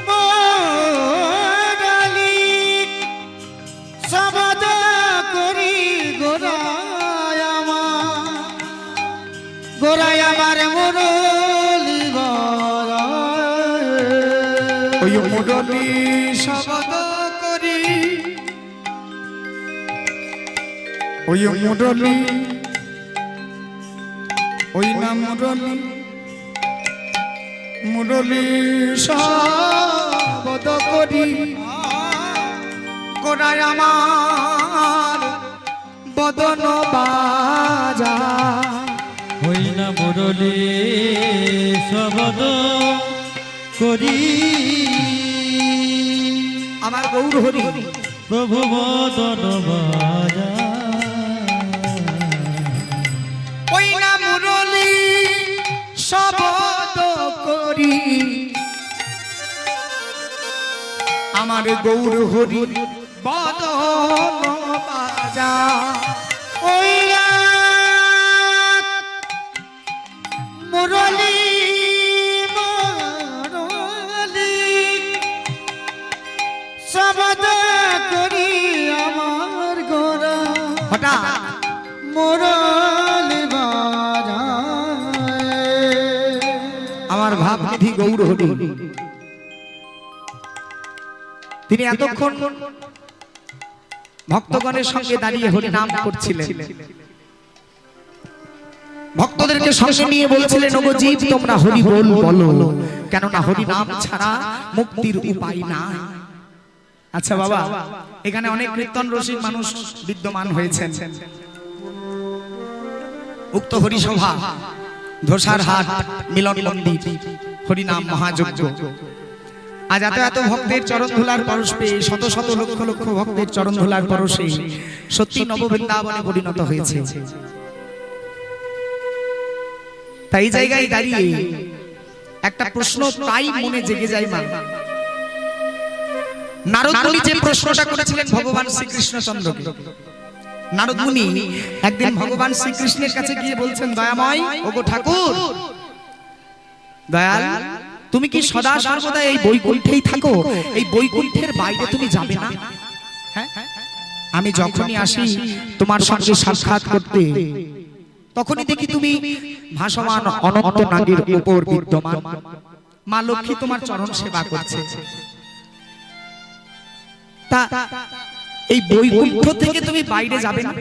মুরলি শব্দ করি গোরায় আমার মুরলি ওই মুরলি শবদ করি, ওই মুরলি, ওই না মুরলি, মুরলি শবদ করি, গোড়ায় আমার বদন বাজা, হই না মুরলি শবদ করি, আমার গৌর হরি প্রভু বদন বাজা, ওই না মুরলি শবদ করি, আমার গৌর হরি বদন বাজা, ওই না মুরলি মুরলি শব্দ করি আমার গোরা হঠাৎ মুরলি বাজায়। আমার ভাবনিধি গৌর হরি তিনি এতক্ষণ ভক্তগণের সঙ্গে দাঁড়িয়ে হরি নাম করছিলেন, ভক্তদেরকে সঙ্গে নিয়ে বলছিলেন, ওগো জীব তোমরা হরি বল বলো, কেননা হরি নাম ছাড়া মুক্তির উপায় নাই। আচ্ছা বাবা, এখানে অনেক কীর্তন রসিক মানুষ বিদ্যমান হয়েছেন। উক্ত হরি সভা, ধোসার হাট, মিলন মন্দির, হরিনাম মহাযজ্ঞ, আজ এত এত ভক্তের চরণ ধুলার পরশ পেয়ে, শত শত লক্ষ লক্ষ ভক্তের চরণ ধুলার পরশে সত্যি নববৃন্দাবনে পরিণত হয়েছে। তাই জায়গায় দাঁড়িয়ে একটা প্রশ্ন তাই মনে জেগে যায় মা। নারদ মুনি যে প্রশ্নটা করেছিলেন ভগবান শ্রীকৃষ্ণচন্দ্রকে, নারদ মুনি একদিন ভগবান শ্রীকৃষ্ণের কাছে গিয়ে বলছেন, দয়াময় ওগো ঠাকুর, দয়াল তুমি কি সদা সর্বদা এই বৈকুণ্ঠেই থাকো? এই বৈকুণ্ঠের বাইরে তুমি যাবে না? হ্যাঁ, আমি যখনই আসি তোমার সঙ্গে সাক্ষাৎ করতে, তখনই দেখি তুমি ভাসমান অনন্ত নাগের উপর বিদ্যমান, মা লক্ষ্মী তোমার চরণ সেবা করছে। তা এই বৈকুণ্ঠ থেকে তুমি বাইরে যাবে না?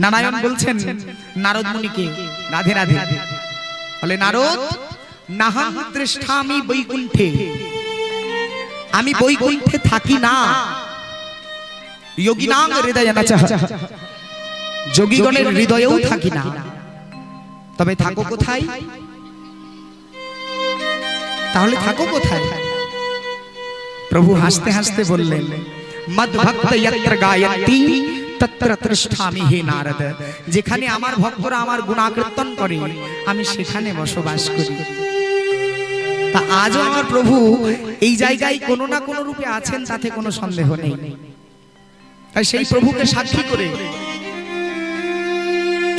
নারায়ণ বলছেন নারদ মুনিকে, রাধে রাধে, বলে নারদ, নাহং দৃষ্টামি বৈকুণ্ঠে আমি বৈকুণ্ঠে থাকি না। যোগিনাং হৃদয়ে নচঃ, যোগীগণের হৃদয়েও থাকি না। তবে থাকো কোথায়? তাহলে থাকো কোথায়? প্রভু হাসতে হাসতে বললেন, মদ ভক্ত যত্র গায়ন্তি তত্র তিষ্ঠামি হে নারদ। যেখানে আমার ভক্তরা আমার গুণাকীর্তন করে আমি সেখানে বসবাস করি। তা আজও আমার প্রভু এই জায়গায় কোনো না কোনো রূপে আছেন, তাতে কোনো সন্দেহ নেই। তাই সেই প্রভুকে সাক্ষী করে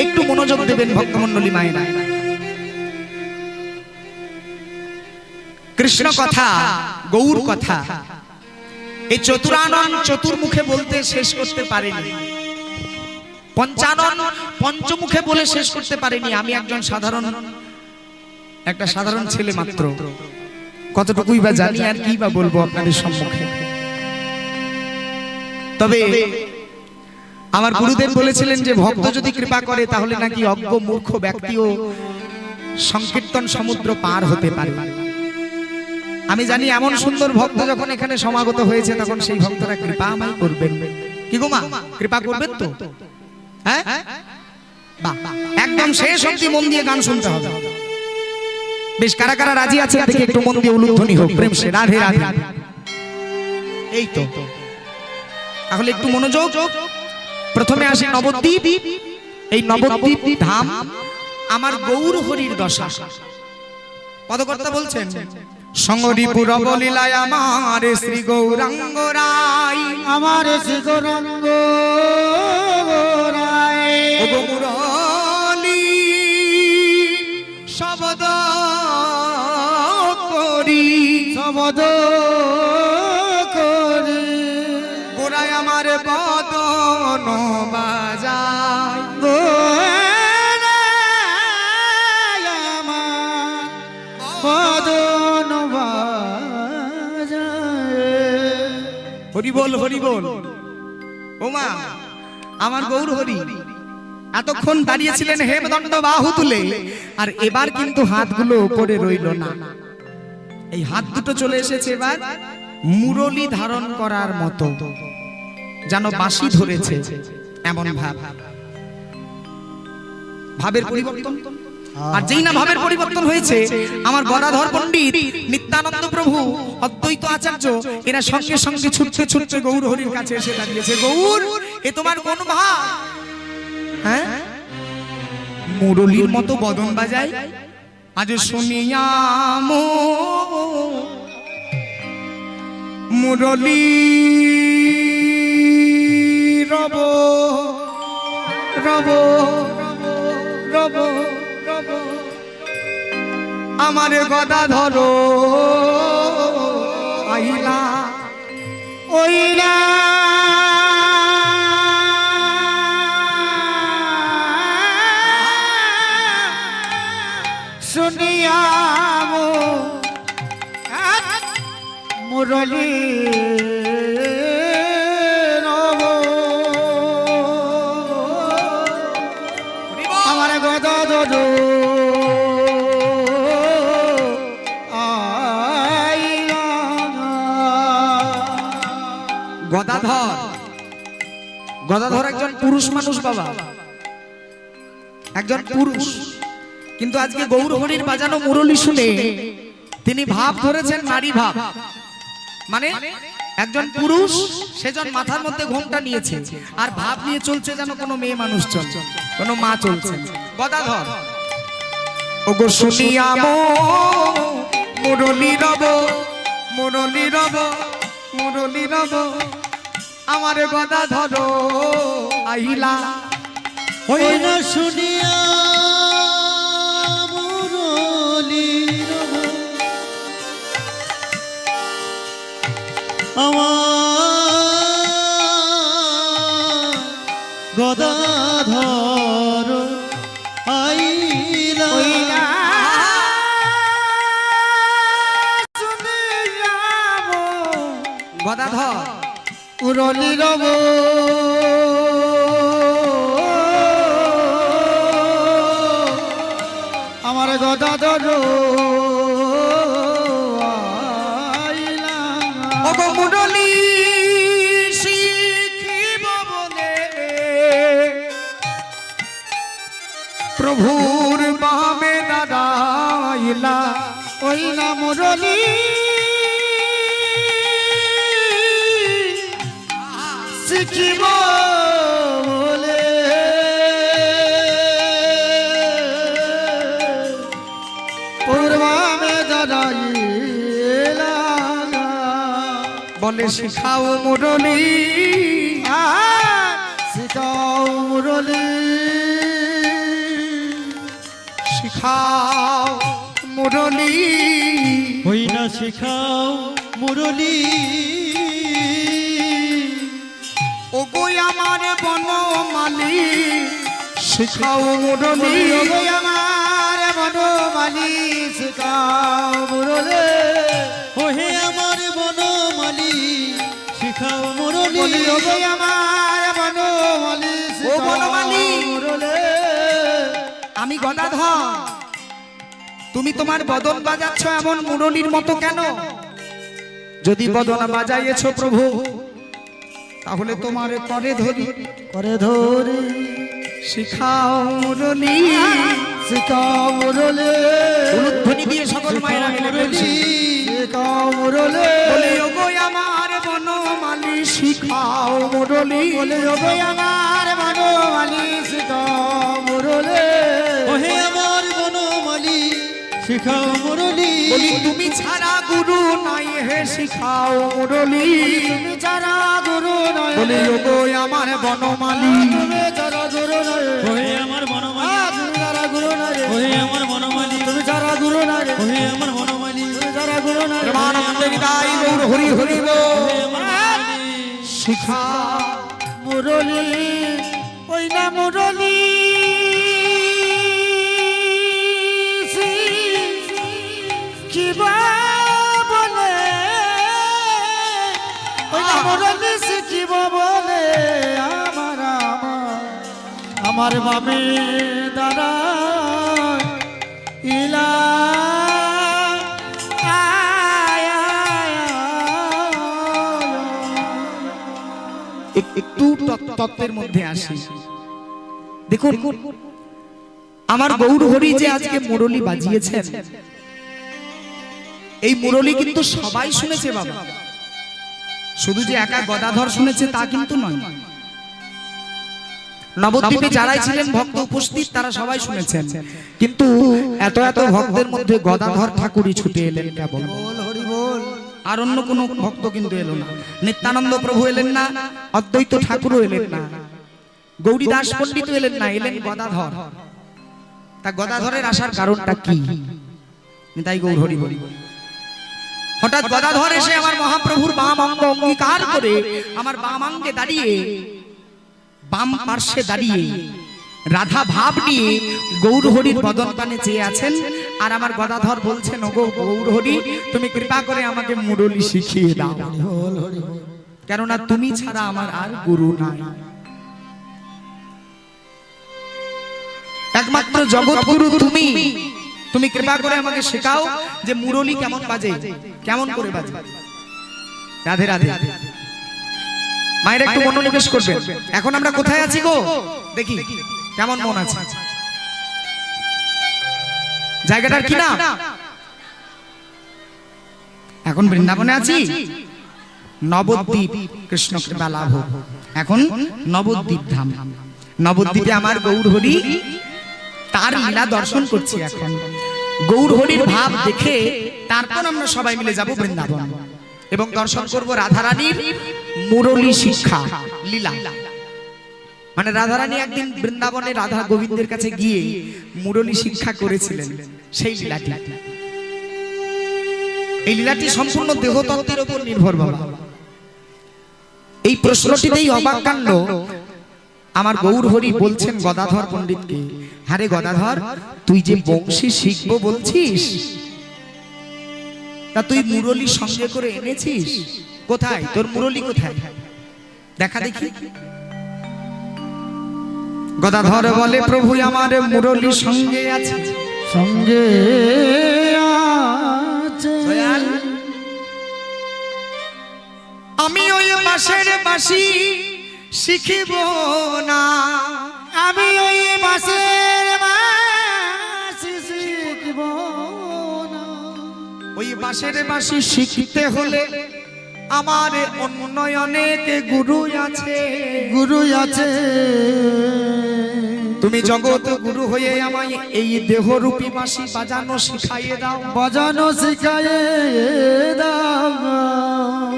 একটু মনোযোগ দেবেন ভক্তমণ্ডলী মায়েরা। কৃষ্ণ কথা, গৌর কথা এই চতুরানন চতুর্মুখে বলতে শেষ করতে পারেনি, পঞ্চানন পঞ্চমুখে বলে শেষ করতে পারেনি। আমি একজন সাধারণ ছেলে মাত্র, কতটুকুই বা জানি আর কি বা বলবো আপনাদের সম্মুখে। তবে আমার গুরুদেব বলেছিলেন যে ভক্ত যদি কৃপা করে তাহলে নাকি অজ্ঞ মূর্খ ব্যক্তিও সংকীর্তন সমুদ্র পার হতে পারে। আমি জানি এমন সুন্দর ভক্ত যখন এখানে সমাগত হয়েছে তখন সেই ভক্তরা কৃপা আমায় করবেন। কি গো মা, কৃপা করবেন তো? হ্যাঁ, বাহ, একদম শেষ অবধি মন দিয়ে গান শুনতে হবে। বেশ, কারা কারা রাজি আছেন দেখে একটু মন দিয়ে উলুধ্বনি হোক প্রেম সে রাধে রাধে। এই তো, তাহলে একটু মনোযোগ। প্রথমে আসি নবদ্বীপ। এই নবদ্বীপ ধাম আমার গৌর হরির দশা। পদকর্তা বলছেন, সঙ্গরিপুর বলিলায় আমার শ্রী গৌরাঙ্গ রায়, আমার শ্রী গৌরাঙ্গ রায়, ও গো মুরলী শব্দ করি, শব্দ করি, গোরায় আমার বদন বাজায়, গোরায় আমার বদন বাজায়। হরি বল হরি বল। ও মা, আমার গৌর হরি এতক্ষণ দাঁড়িয়েছিলেন হেমদণ্ড বাহু তুলে, আর এবার কিন্তু হাতগুলো উপরে রইল না। এই হাত দুটো চলে এসেছে এবার মুরলী ধারণ করার মতো, যেন বাঁশি ধরেছে এমন ভাব। ভাবের পরিবর্তন। আর যেই না ভাবের পরিবর্তন হয়েছে, আমার গদাধর পণ্ডিত, নিত্যানন্দ প্রভু, অদ্বৈত আচার্য, এরা সঙ্গে সঙ্গে ছুটতে ছুটতে গৌর হরির কাছে এসে দাঁড়িয়েছে। গৌর, এ তোমার কোন ভাব? হ্যাঁ, মুরলীর মতো বদন বাজায়। আজ শুনিয়াম মুরলী রব রব রব রব, আমার গদাধর আইলা ওইলা শুনিয়াম মুরলী রব, আমার গদাধর আইলা। গদাধর, গদাধর একজন পুরুষ মানুষ বাবা, একজন পুরুষ। কিন্তু আজকে গৌর হরির বাজানো মুরলী শুনে তিনি ভাব ধরেছেন নারী ভাব। মানে একজন পুরুষ, সেজন মাথার মধ্যে ঘোমটা নিয়েছে আর ভাব নিয়ে চলছে যেন কোনো মেয়ে মানুষ চলছে, কোনো মা চলছে। গদাধর, ওগো শুনিয়াম মুরলী রব মুরলী রব মুরলী রব, আমার গদাধর আইলা। ওইলা শুনিয়া মুরলীর আমার গদাধর আইলা। ওইলা শুনিয়াম গদাধর মুরলী রব, আমার গদাধর আইলা। ও ওই না মুরলি শিখিব বলে পূর্বামে দাঁড়াইলা বলে শিখাও মুরলি শিখাও মুরলি শিখাও মুরলি ওই না শিখাও মুরলি ও গো আমার বনমালী শিখাও মুরলি ওই আমার বনমালী শিখাও মুরলি ও হে আমার বনমালী শিখাও মুরলি ওই আমার বনমালী ও বনমালী মুরলি আমি গদাধর তুমি তোমার বদন বাজাচ্ছ এমন মুরলির মতো কেন যদি বদন বাজাইয়েছ প্রভু তাহলে তোমার করে ধরি করে ধরি শিখাও মুরলি শিখাও মুরলি উলুধ্বনি দিয়ে সকল মায়েরা মিলে বলছি শিখাও মুরলি বলে ওগো আমার বনমালী শিখাও মুরলি বলে ওগো আমার বনমালী শিখাও মুরলি ও হে আমার বনমালী শিখাও মুরলি বলি তুমি ছাড়া গুরু নাই হে শিখাও মুরলি তুমি ছাড়া গুরু নয় বলে ওগো আমার বনমালী তুমি ছাড়া গুরু নয় ও হে আমার বনমালী তুমি ছাড়া গুরু নয় ও হে আমার বনমালী তুমি ছাড়া গুরু নয় ও হে আমার বনমালী তুমি ছাড়া গুরু নয় প্রেমানন্দে বিদায় গৌর হরি হরি ও হে আমার বনমালী শিখা মুরলি ওই না মুরলি শিখিবা বলে ওই না মুরলি শিখিব বলে আমার বামে দাঁড়া ইলা একটু তত্ত্বের মধ্যে আসি দেখুন আমার গৌর হরি যে আজকে মুরলি বাজিয়েছেন এই মুরলি কিন্তু সবাই শুনেছে বাবা শুধু যে একা গদাধর শুনেছে তা কিন্তু নয় নবদ্বীপে যারাই ছিলেন ভক্ত উপস্থিত তারা সবাই শুনেছেন কিন্তু এত এত ভক্তের মধ্যে গদাধর ঠাকুরই ছুটে এলেন কেবল বল হরি বল আর অন্য কোনো ভক্ত কিন্তু এলো না নিত্যানন্দ প্রভু এলেন না অদ্বৈত ঠাকুরও এলেন না গৌরী দাস পণ্ডিত এলেন না এলেন গদাধর তা গদাধরের আসার কারণটা কি তাই গৌর হরি বলি হঠাৎ গদাধর এসে আমার মহাপ্রভুর বাম অঙ্গ অঙ্গীকার করে আমার বাম অঙ্গে দাঁড়িয়ে বাম পার্শ্বে দাঁড়িয়ে রাধা ভাব নিয়ে গৌর হরির বদন পানে চেয়ে আছেন আর আমার গদাধর বলছেন ওগো গৌর হরি তুমি কৃপা করে আমাকে মুরলি শিখিয়ে দাও বল হরি বল কেননা তুমি ছাড়া আমার আর গুরু নাই একমাত্র জগৎ গুরু তুমি তুমি কৃপা করে আমাকে শেখাও যে মুরলি কেমন বাজে কেমন করে বাজে রাধে রাধে মায়ের একটু মনোনিবেশ করবেন এখন আমরা কোথায় আছি গো দেখি কেমন মন আছে জায়গাটার কি নাম এখন বৃন্দাবনে আছি নবদ্বীপ কৃষ্ণ কৃপা লাভ এখন নবদ্বীপ ধাম নবদ্বীপে আমার গৌর হরি তার লীলা দর্শন করছি এখন গৌর হরির ভাব দেখে তারপর আমরা সবাই মিলে যাব বৃন্দাবন এবং দর্শন করব রাধারানীর মুরলী শিক্ষা লীলা মানে রাধারানী একদিন বৃন্দাবনে রাধা গোবিন্দের কাছে গিয়ে মুরলী শিক্ষা করেছিলেন সেই লীলাটি এই লীলাটি সম্পূর্ণ দেহতত্ত্বের উপর নির্ভর বাবা এই প্রশ্নটিতেই অবাক কাণ্ড আমার গৌর হরি বলছেন গদাধর পণ্ডিতকে হারে গদাধর তুই যে বংশী শিখবো বলছিস তা তুই মুরলী সঙ্গে করে এনেছিস কোথায় তোর মুরলী কোথায় দেখা দেখি গদাধর বলে প্রভু আমার মুরলী সঙ্গে আছে সঙ্গে আছে দয়াল আমি ওই বাঁশের বাঁশি শিখিব না আমি ওই বাসের বাঁশি শিখব না বাঁশের বাঁশি শিখতে হলে আমার অন্য অনেক গুরু আছে, গুরু আছে। তুমি জগৎ গুরু হয়ে আমায় এই দেহরূপী বাঁশি বাজানো শিখাইয়ে দাও, বাজানো শিখাইয়ে দাও।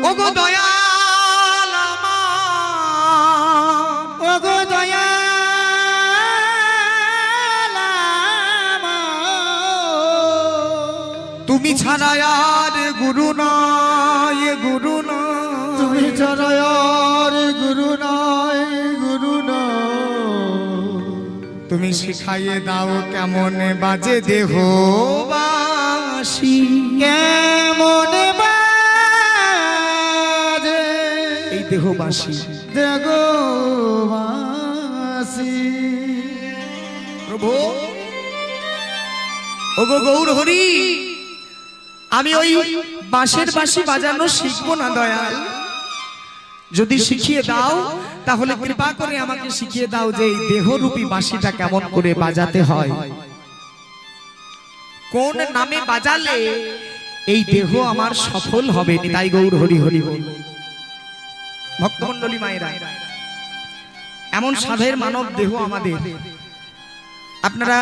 ওগো দয়াল আমার, ওগো দয়াল আমার, তুমি ছাড়া আর গুরু নয়, গুরু নয়, তুমি ছাড়া আর গুরু নয়, গুরু নয়। তুমি শিখাইয়ে দাও কেমন বাজে দেহ বাঁশি, কেমন বাজে এই দেহ বাঁশি। দেখো বাঁশি। প্রভু ওগো গৌর হরি, আমি ওই বাঁশের বাঁশি বাজানো শিখবো না দয়াল, যদি শিখিয়ে দাও তাহলে কৃপা করে আমাকে শিখিয়ে দাও যে এই দেহরূপী বাঁশিটা কেমন করে বাজাতে হয়, কোন নামে বাজালে এই দেহ আমার সফল হবে। তাই গৌর হরি হরি বল। ভক্তমণ্ডলী মায়েরা, এমন সাধের মানব দেহ আমাদের, আপনারা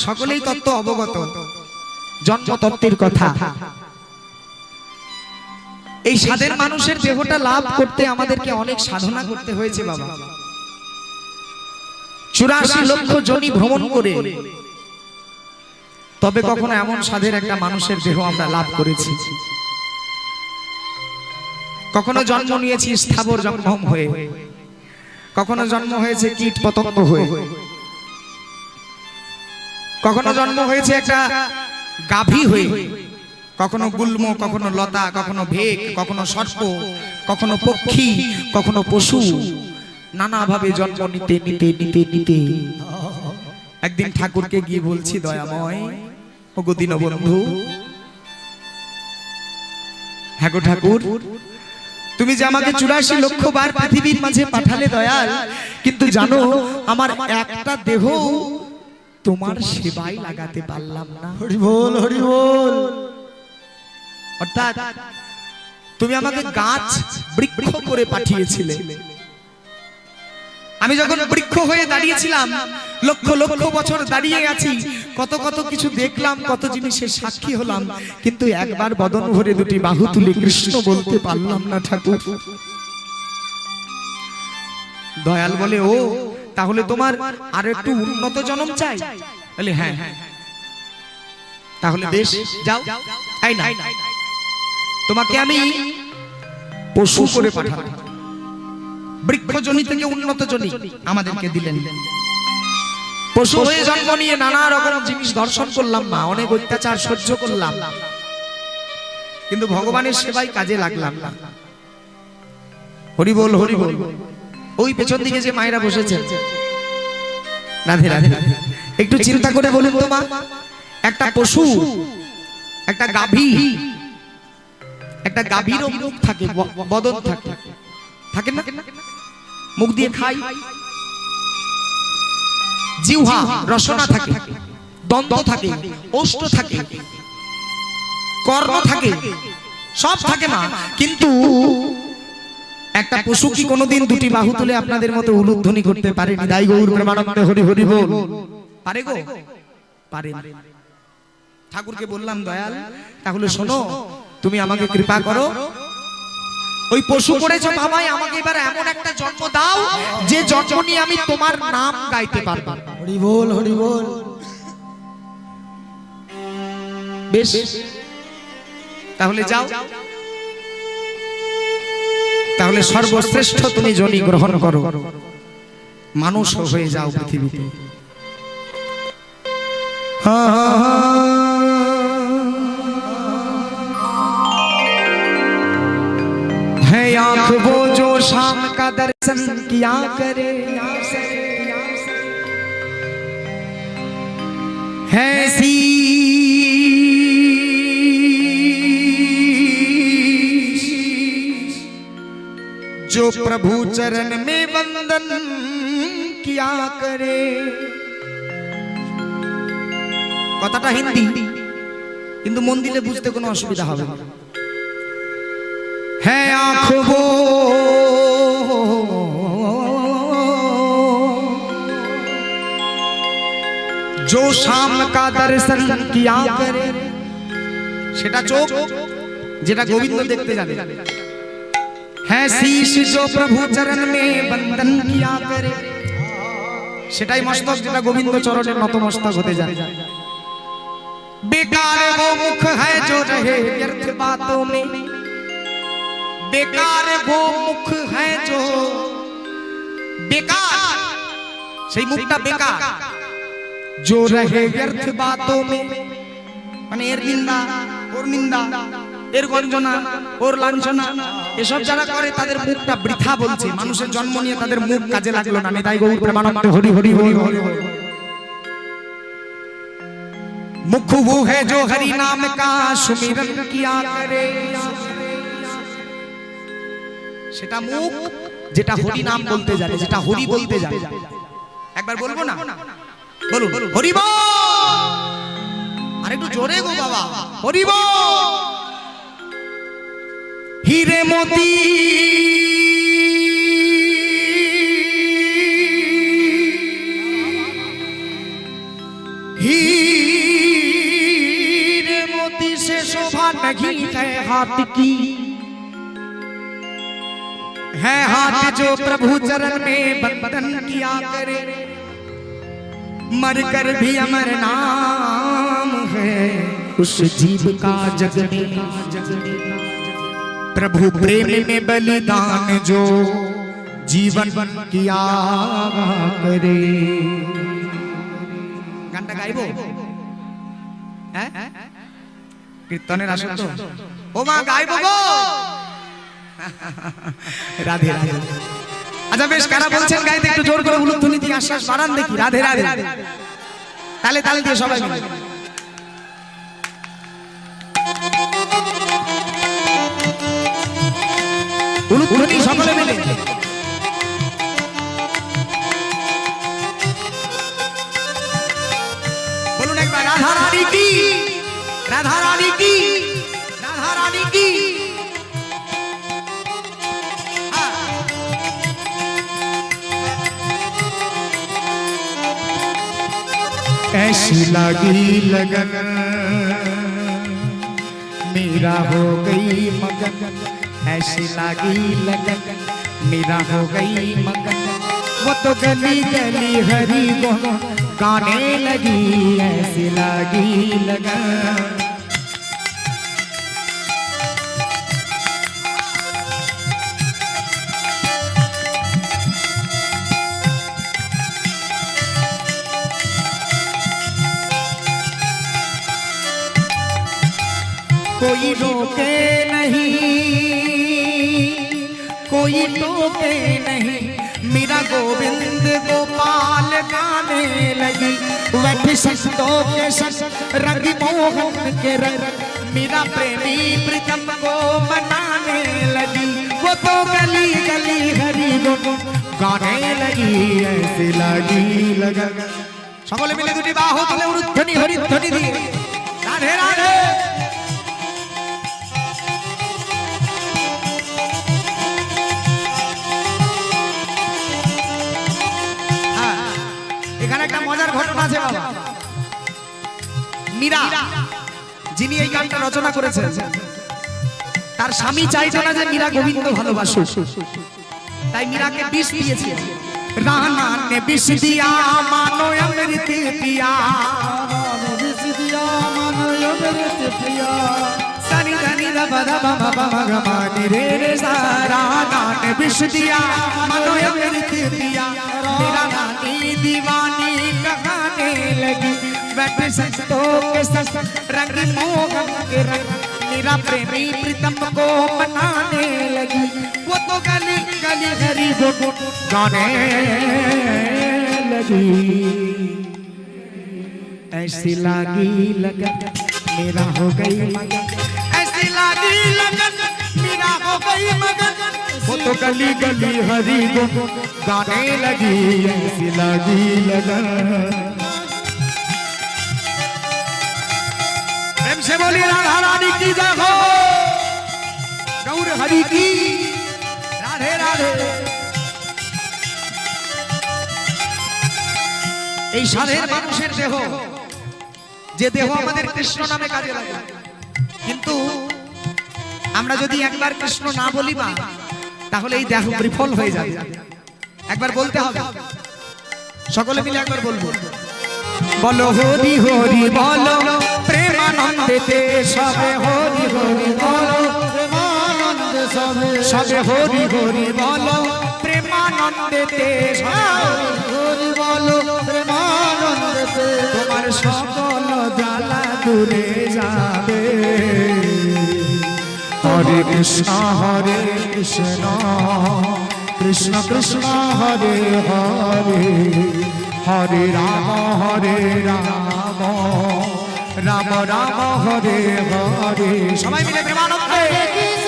সকলেই তত্ত্ব অবগত, জন্মতত্ত্বের কথা। এই সাধের মানুষের দেহটা লাভ করতে আমাদেরকে অনেক সাধনা করতে হয়েছে বাবা। 84 লক্ষ জনি ভ্রমণ করে তবে কখনো এমন সাধের একটা মানুষের দেহ আমরা লাভ করেছি। কখনো জন্ম নিয়েছি স্থাবর জঙ্গম হয়ে, কখনো জন্ম হয়েছে কীট পতঙ্গ হয়ে, কখনো জন্ম হয়েছে একটা গাভী হয়ে, কখনো গুল্ম, কখনো লতা, কখনো ভেক, কখনো সর্প, কখনো পক্ষী, কখনো পশু, নানাভাবে জন্ম নিতে নিতে নিতে নিতে একদিন ঠাকুরকে গিয়ে বলছি, দয়াময় ওগো দীনবন্ধু, হ্যাঁ গো ঠাকুর, তুমি যে আমাকে 84 লক্ষ বার পৃথিবীর মাঝে পাঠালে দয়াল, কিন্তু জানো আমার একটা দেহ তোমার সেবায় লাগাতে পারলাম না। হরি বল, হরি বল। অর্থাৎ তুমি আমাকে গাছ বৃক্ষ করে পাঠিয়েছিলে, আমি যখন বৃক্ষ হয়ে দাঁড়িয়েছিলাম, লক্ষ লক্ষ বছর দাঁড়িয়ে আছি, কত কত কিছু দেখলাম, কত জিনিসের সাক্ষী হলাম, কিন্তু একবার বদন ভরে দুটি বাহু তুলে কৃষ্ণ বলতে পারলাম না ঠাকুর। দয়াল বলে, ও তাহলে তোমার আর একটু উন্নত জন্ম চাই? বলে হ্যাঁ, তাহলে বেশ যাও, তাই না, তোমাকে আমি পশু করে পাঠাবো, বৃক্ষজনি থেকে উন্নত জনি আমাদেরকে দিলেন। পশু হয়ে জন্ম নিয়ে নানা রকম জিনিস দর্শন করলাম, মা অনেক অত্যাচার সহ্য করলাম, কিন্তু ভগবানের সেবায় কাজে লাগলাম না। হরি বল, হরি বল। ওই পেছন দিকে যে মায়েরা বসেছেন, রাধে রাধে, একটু চিন্তা করে বলুন তো মা, একটা পশু, একটা গাভী, একটা গাভীরও মুখ থাকে, বদন থাকে, থাকে না, মুখ দিয়ে খাই, জিহ্বা রসনা থাকে, দন্ত থাকে, ওষ্ঠ থাকে, কর্ণ থাকে, সব থাকে মা, কিন্তু একটা পশু কি কোনোদিন দুটি বাহু তুলে আপনাদের মতো উলুধ্বনি করতে পারেনি? দাই গৌর প্রেমানন্দে হরি হরি বল। পারে গো? পারে। ঠাকুরকে বললাম, দয়াল তাহলে শোনো, তুমি আমাকে কৃপা করো, ওই পশু করেছো বাবাই, আমাকে এবার এমন একটা জন্ম দাও যে জন্ম নিয়ে আমি তোমার নাম গাইতে পারবো। হরি বল, হরি বল। বেশ, তাহলে যাও, তাহলে সর্বশ্রেষ্ঠ তুমি জনি গ্রহণ করো, মানুষ হয়ে যাও পৃথিবীতে। है आँख वो जो शाम का दर्शन किया करे, है जो प्रभु चरण में वंदन किया करे। কথাটা হিন্দি, কিন্তু মন দিলে বুঝতে কোনো অসুবিধা হবে না। হ্যাঁ আঁখো जो शाम का दर्शन किया करे, সেটা চোখ যেটা গোবিন্দ দেখতে জানে। হ্যাঁ শীশ जो प्रभु चरण में बंदन किया करे, সেটাই মস্তক যেটা গোবিন্দ চরণে নতমস্তক হতে যায়। बेकार वो मुख है जो रहे व्यर्थ बातों में, बेकार वो मुख है जो, बेकार সেই মুখটা বেকার, जो रहे व्यर्थ बातों में, মানে এর নিন্দা ওর নিন্দা, এর গঞ্জনা ওর লাঞ্ছনা এসব যারা করে তাদের মুখটা বৃথা বলছে। মানুষের জন্ম নিয়ে তাদের মুখ কাজে লাগলো না। তাই গৌর প্রেমানন্দ হরি হরি হরি হরি। मुख वो है जो हरि नाम का सुमिरन किया करे, সেটা মুখ যেটা হরি নাম বলতে জানে, যেটা হরি বলতে জানে। একবার বলবো না, বলুন হরি বল, আরেকটু জোরে গো বাবা, হরি বল। हीरे मोती हीरे मोती से शोभा नहीं है हाथ की, है हाथ जो प्रभु चरण में बंधन किया करे, मर कर भी अमर नाम है उस जीव का जग में, प्रभु प्रेम में बलिदान जो जीवन किया करे। গানটা গাইবো? হ্যাঁ কীর্তনের আসর তো, ও মা গাইবো গো। রাধে রাধে। আচ্ছা বেশ, কারা বলছেন গাইতে একটু জোর করে উলুধ্বনি দিয়ে আশ্বাস বাড়ান দেখি। রাধে রাধে। তালে তালে দিয়ে সবাই মিলে উলুধ্বনি সকলে মিলে। বলুন একবার রাধা রানী কি, রাধা রানী কি, রাধা রানী কি। ऐसी लगी लगन मेरा हो गई मगन, ऐसी लगी लगन मेरा हो गई मगन, वो तो गली गली हरी गो गाने लगी, ऐसी लगी लगन। कोई रोके नहीं, कोई टोके नहीं, मेरा गोविंद गोपाल गाने लगी, वैठे संतों के संग रंग मोहन के रंग, मेरा प्रेमी प्रीतम को मनाने लगी, वो तो गली गली हरी गो गाने लगी, ऐसी लगी लगन। সকলে মিলে দুটি বাহু তুলে উলুধ্বনি হরিধ্বনি দিয়ে রাধে রাধে। এখানে একটা মজার ঘটনা আছে বাবা। মীরা যিনি এই গানটা রচনা করেছেন, তার স্বামী চাইতো না যে মীরা গোবিন্দ ভালোবাসুক, তাই মীরাকে বিষ দিয়েছে। রানা ने विष दिया मानो अमृत पिया, विष दिया मानो अमृत पिया, सनी धनी ध ब ध ब ब ब ग म नि रे रे सा। राना ने विष दिया मानो अमृत पिया, मेरा रानी दीवानी कहने लगी, बैठे संतों के संग रंग मोहन के रंग, मेरा प्रेमी प्रीतम को मनाने लगी, वो तो गली गली हरी गो गाने लगी, ऐसी लगी लगन मेरा हो गई मगन, ऐसी लगी लगन मेरा हो गई मगन, वो तो गली गली हरी गो गाने लगी, ऐसी लगी लगन। प्रेम से बोली राधा रानी की जय हो, गौर हरि की, राधे राधे। এই সাধের মানুষের দেহ, যে দেহ আমাদের কৃষ্ণ নামে কাজে লাগে, কিন্তু আমরা যদি একবার কৃষ্ণ না বলি মা, তাহলে এই দেহ বিফল হয়ে যাবে। একবার বলতে হবে, সকলে মিলে একবার বলবো, বলো হরি হরি বলো প্রেমানন্দেতে সবে হরি হরি বলো, প্রেমানন্দে সবে সবে হরি হরি বলো প্রেমানন্দেতে হরি বলো প্রেমানন্দেতে, তোমার সকল জ্বালা দূরে যাবে। হরে কৃষ্ণ কৃষ্ণ কৃষ্ণ হরে হরে, হরে রাম রাম রাম হরে হরে। সবাই মিলে প্রেমানন্দে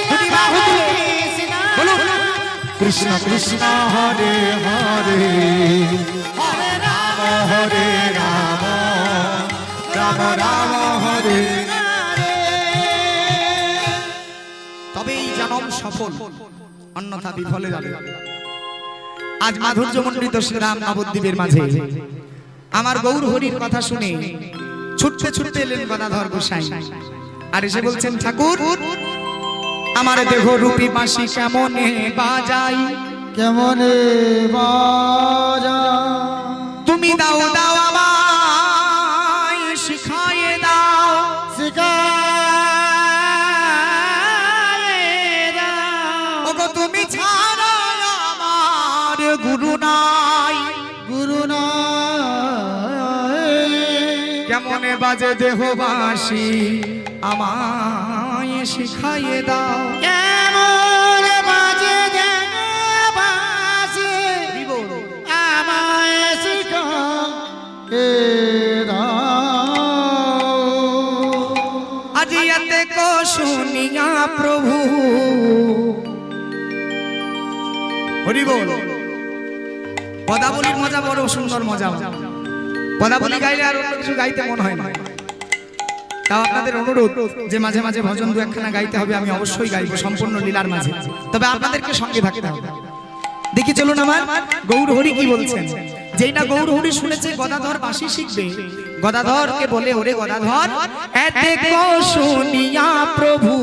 দুটি বাহু তুলে বলুন, কৃষ্ণ কৃষ্ণ হরে হরে, হরে রাম রাম রাম হরে। তবে এই জনম সফল, অন্যথা বিফলে যাবে। আজ মাধুর্যমণ্ডিত শ্রীরাম নবদ্বীপের মাঝে আমার গৌর হরির কথা শুনে ছুটতে ছুটতে এলেন গদাধর গোসাই, আর এসে বলছেন, ঠাকুর আমার দেহ রূপী বাঁশি কেমনে বাজাই, কেমনে বাজা, তুমি দাও দাও আমায় শিখায়ে দাও, শিখায়ে দাও, ওগো তুমি ছাড়া আমার গুরু নাই, গুরু নাই, কেমনে বাজে দেহ বাঁশি আমায় শিখায়ে দাও, কেমন বাজে যেন বাজে আমায় শিখায়ে দাও। আজ এতে কো শুনিয়া প্রভু, হরি বল। পদাবলীর মজা বড় সুন্দর মজা, পদাবলী গাইলে আর অন্য কিছু গাইতে মন হয় না। তাও আপনাদের অনুরোধ যে মাঝে মাঝে ভজন দু একখানা গাইতে হবে, আমি অবশ্যই গাইবো সম্পূর্ণ লীলার মাঝে, তবে আপনাদেরকে সঙ্গে থাকতে হবে। দেখি চলুন আমার গৌর হরি কি বলছেন। যেই না গৌর হরি শুনেছে গদাধর বাঁশি শিখবে, গদাধরকে বলে, ওরে গদাধর এতে কো শুনিয়া প্রভু,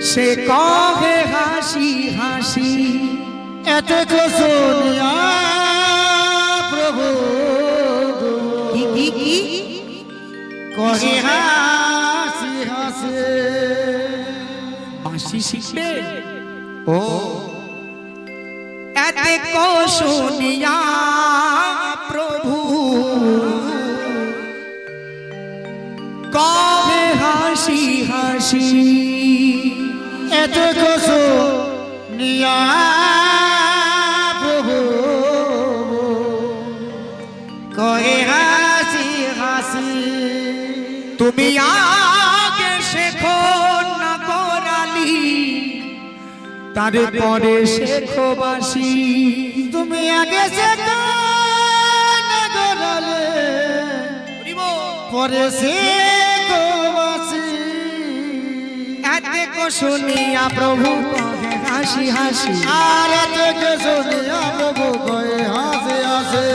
সে কহে হাসি হাসি, এত শুনিয়া প্রভু কি কি কি কহে হাসি হাসে, বাঁশি শিখবে। ও এতে কো শুনিয়া প্রভু, কহে হাসি হাসি, এত শুনিয়া প্রভু কহে হাসি হাসি, তুমি আগে শেখো না করালি, তারপরে শেখো বাঁশি, তুমি আগে সে গড়ালে পরে সে বাসি, এতে কো শুনিয়া প্রভু কহে হাসি হাসি, আর এত শুনিয়া প্রভু কহে হাসি হাসি।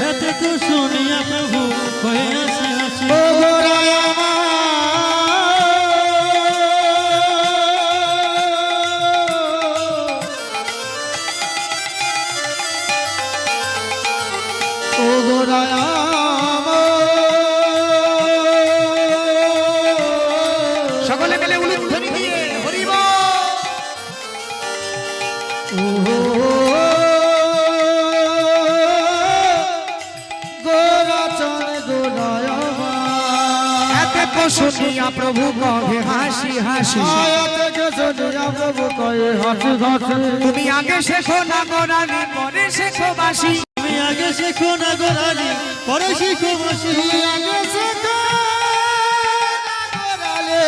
এতে তো শুনিয়া প্রভু কহে হাসি হাসি, ও গোরায় আমার, ও গোরায় আমার, সকলে মিলে উলুধ্বনি দিয়ে হরি বল। গোরাচন গোরায় আমার, এতে কো শুনিয়া প্রভু কহে হাসি হাসি, এত শুনিয়া প্রভু কহে হাসি হাসি। তুমি আগে শেখো না গোরালি পরে শেখো বাঁশি, তুমি আগে শেখো না গোরালি পরে শিখো বাঁশি, তুমি আগে শেখো না গোরালে,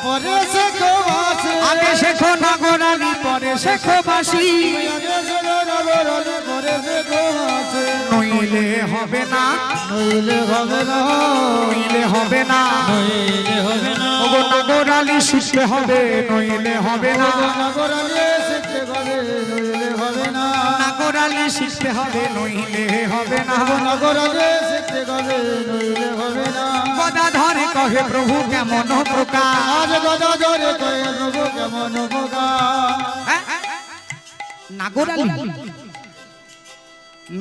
পরে শেখো বাঁশি। আগে শেখো না গোরালি পরে করে শেখো বাসি, আগে শোনো নগরালি করে শেখো হাসি। নইলে হবে না, নইলে হবে না, নইলে হবে না, নইলে হবে না, ওগো নগরালি শিখতে হবে, নইলে হবে না, নগরালি শিখতে হবে, নইলে হবে না, নগরালি শিখতে হবে, নইলে হবে না। নগরালি শিখতে হবে, নইলে হবে না। গদাধরে কহে প্রভু কেমন প্রকার, আজ গদা ধরে কয়ে প্রভু কেমন উপকার। নাগরালি,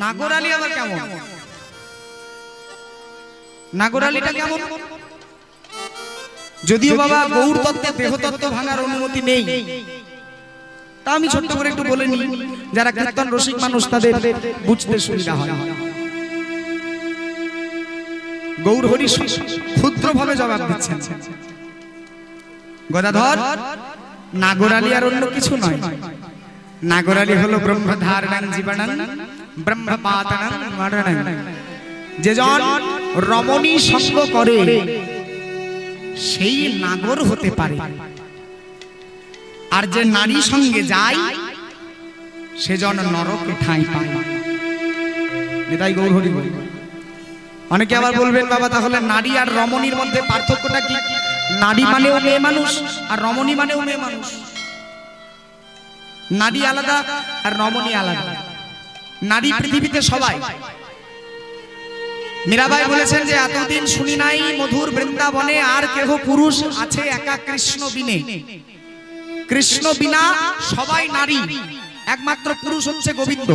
নাগরালি আবার কেমন? নাগরালিটা কেমন? যদিও বাবা গৌর তত্ত্বে দেহ তত্ত্ব ভাঙার অনুমতি নেই, তা আমি ছোট্ট করে একটু বলে নিই, যারা কীর্তন রসিক মানুষ তাদের বুঝতে সুবিধা হয়। গৌর হরি ক্ষুদ্রভাবে জবাব দিচ্ছেন, গদাধর নাগরালি আর অন্য কিছু নয়, নাগরালি হলো ব্রহ্মধারণং জীবনং ব্রহ্মপাতনং মরণং। যেজন রমণী সঙ্গ করে সেই নাগর হতে পারে, আর যে নারী সঙ্গে যায় সেজন নরকে ঠাঁই পায়। নিতাই গৌর হরি বল। অনেকে আবার বলবেন বাবা তাহলে নারী আর রমণীর মধ্যে পার্থক্যটা কি? নারী মানেও মেয়ে মানুষ আর রমণী মানেও মেয়ে মানুষ। নারী আলাদা আর রমণী আলাদা। নারী পৃথিবীতে সবাই। মীরাবাই বলেছেন যে এতদিন শুনি নাই মধুর বৃন্দাবনে আর কেহ পুরুষ আছে একা কৃষ্ণ বিনে। কৃষ্ণ বিনা সবাই নারী, একমাত্র পুরুষ হচ্ছে গোবিন্দ।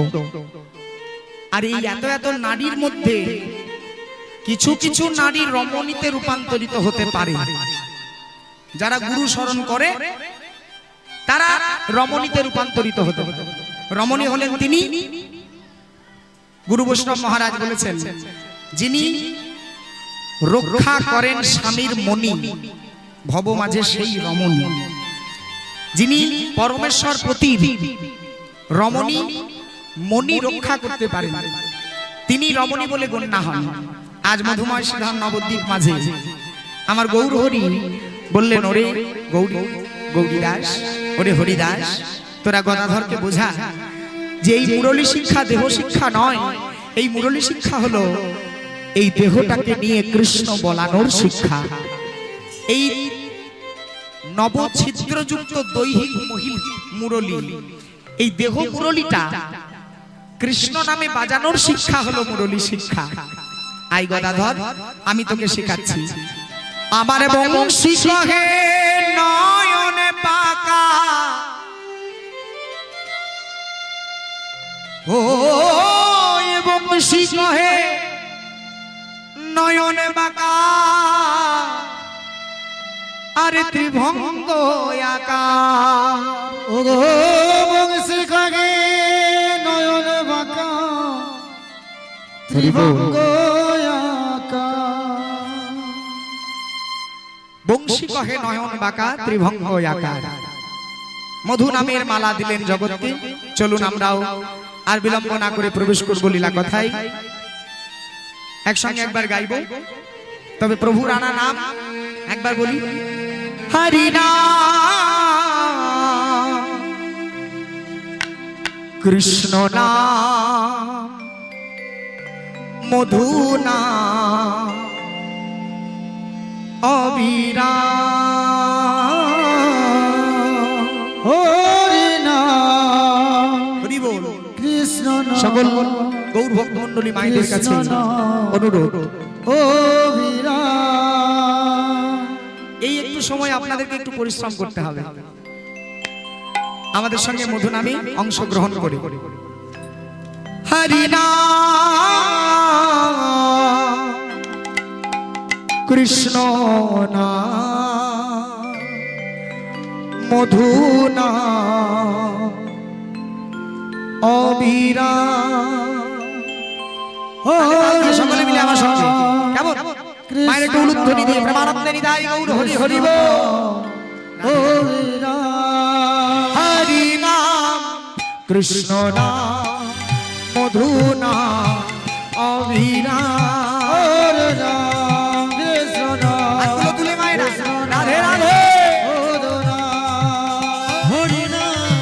আর এই এত এত নারীর মধ্যে কিছু কিছু নারী রমণীতে রূপান্তরিত হতে পারে। যারা গুরু শরণ করে তারা রমণীতে রূপান্তরিত হতে পারে। রমণী হলেন তিনি, গুরু বৈষ্ণব মহারাজ বলেছেন, যিনি রক্ষা করেন স্বামীর মণি, ভব মাঝে সেই রমণী। যিনি পরমেশ্বর প্রতি রমণী মণি রক্ষা করতে পারেন তিনি রমণী বলে গণ্য হন। আজ মধুময় শ্রীধাম নবদ্বীপ মাঝে আমার গৌর হরি বললেন, ওরে গৌরী গৌরী দাস, ওরে হরিদাস, তোরা গদাধরকে বোঝা যে এই মুরলী শিক্ষা দেহ শিক্ষা নয়, এই মুরলী শিক্ষা হলো এই দেহটাকে নিয়ে কৃষ্ণ বলানোর শিক্ষা। এই নবছিদ্রযুক্ত দৈহিক মুরলী, এই দেহ মুরলীটা কৃষ্ণ নামে বাজানোর শিক্ষা হলো মুরলী শিক্ষা। আই গদাধর, আমি তোকে শেখাচ্ছি। আমার বংশী কহে নয়নে পাকা, ও বংশী কহে নয়নে বাঁকা, আরে ত্রিভঙ্গ আকা, ও গো বংশী কাগে নয়ন বাঁকা, ত্রিভঙ্গ আকা। বংশী কহে নয়ন বাঁকা, ত্রিভঙ্গ আকার। মধু নামের মালা দিলেন জগৎকে। চলুন আমরাও আর বিলম্ব না করে প্রবেশ করব লীলা কথায়। একসঙ্গে একবার গাইব, তবে প্রভুর আনা নাম একবার বলি, হরি নাম কৃষ্ণ নাম মধু নাম অবিরাম। হরি নাম হরি বল। কৃষ্ণ নাম সকল গৌর ভক্ত মণ্ডলী মায়েদের কাছে অনুরোধ, অবিরাম। এই একটু সময় আপনাদেরকে একটু পরিশ্রম করতে হবে, আমাদের সঙ্গে মধু নামে অংশগ্রহণ করে। হরি নাম কৃষ্ণ নাম মধু নাম অবিরাম। সকলে মিলে আমার সঙ্গে কেমন মায়ের একটু উলুধ্বনি দিয়ে প্রেমানন্দে নিতাই গৌর হরি হরি বল। হরি নাম কৃষ্ণ নাম মধু নাম অবিরাম। হাতগুলো তুলে মায়েরা রাধে রাধে। হরি নাম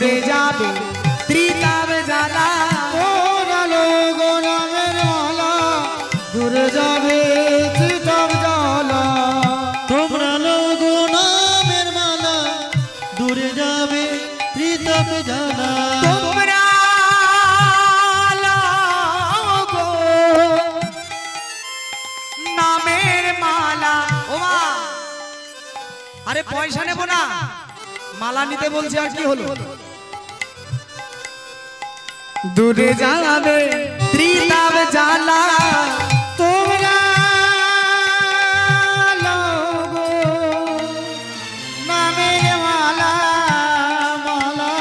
দূরে যাবে ত্রিতাপ জ্বালা তোমরা লোগো নামের মালা দূরে যাবে চিতাব জ্বালা তোমরা লোগো নামের মালা দূরে যাবে ত্রিতাপ জ্বালা তোমরা লগো নামের মালা ও মা আরে পয়সা নেব না মালা নিতে বলছি আর কি হলো দূরে যাবে ত্রিতাপ জ্বালা তোমরা লোগো নামের মালা মালা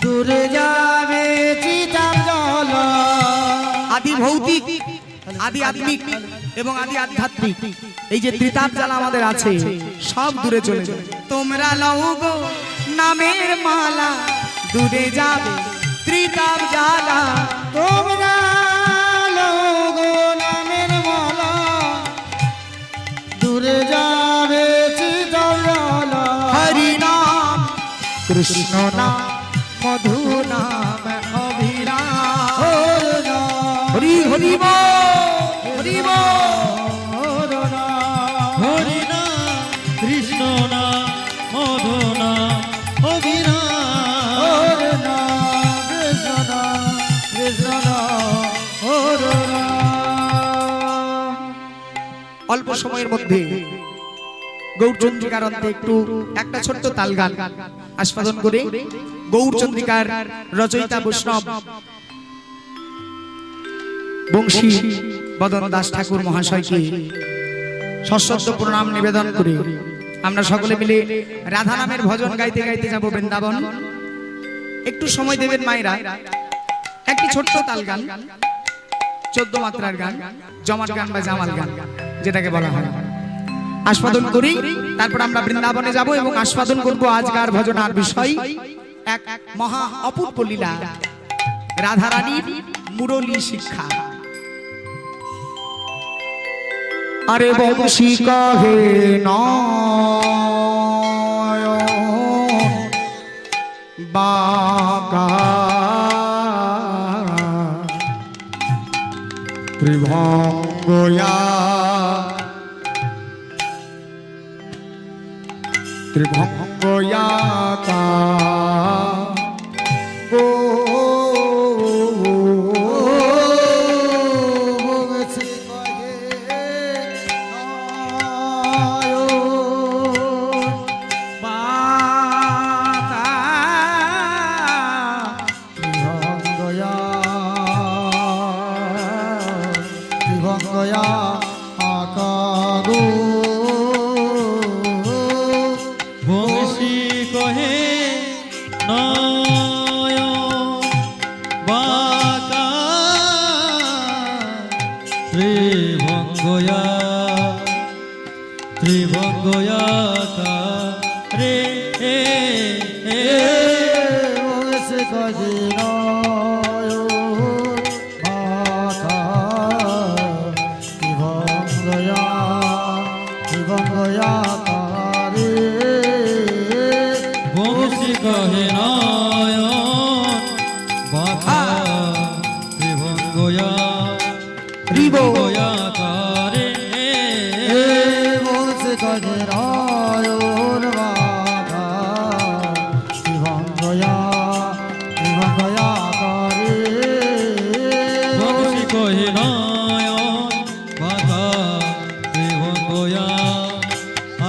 দূরে যাবে চিতাব জ্বালা আদি ভৌতিক আদি আত্মিক এবং আদি আধ্যাত্মিক এই যে ত্রিতাপ জ্বালা আমাদের আছে সব দূরে চলে যাবে তোমরা লগো নামের মালা দূরে যাবে ত্রিতাপ জ্বালা তোমরা লোগো নামের মালা দূরে যাবে চিতাব জ্বালা হরি নাম কৃষ্ণ নাম মধু নাম অভিরাম হরি হরি হরি হরি নাম কৃষ্ণ নাম মধু নাম অভিরাম অল্প সময়ের মধ্যে গৌরচন্দ্রিকার অন্তে একটু একটা ছোট্ট তাল গান আস্বাদন করে গৌরচন্দ্রিকার রচয়িতা বৈষ্ণব বংশী বদন দাস ঠাকুর মহাশয়কে সশ্রদ্ধ প্রণাম নিবেদন করে আমরা সকলে মিলে রাধা নামের ভজন গাইতে গাইতে যাব বৃন্দাবন। একটু সময় দেবেন মায়েরা, একটি ছোট্ট তাল গান, 14 মাত্রার গান, জমাট গান বা জামাল গান যেটাকে বলা হয়, আস্বাদন করি। তারপর আমরা বৃন্দাবনে যাব এবং আস্বাদন করব আজকার ভজনার বিষয় এক মহা অপূর্ব লীলা, রাধারানীর মুরলী শিক্ষা। আরে বংশী কহে নয় বাঁকা ত্রিভঙ্গয়া ত্রিভঙ্গয়া কা গো বংশী কহে নয় বাঁকা ত্রিভঙ্গয়া ত্রিভঙ্গয়া রে বংশী কহে নয়ন বাঁকা ত্রিভঙ্গয়া ত্রিভঙ্গয়া কারে বংশী কহে নয়ন বাঁকা ত্রিভঙ্গয়া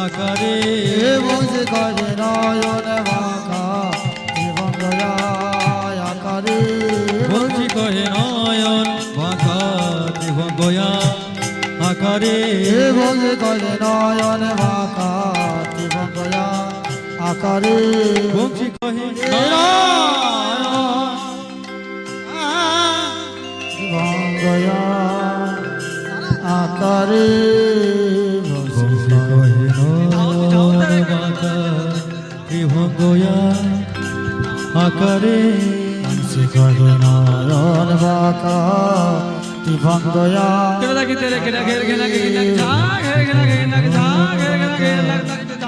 আকারে বংশী কহে নয়ন বাঁকা ত্রিভঙ্গয়া আকারে আকারে বংশী কহে গয়া আকারে ত্রিভঙ্গয়া আকারে নয়ন বাঁকা ত্রিভঙ্গয়া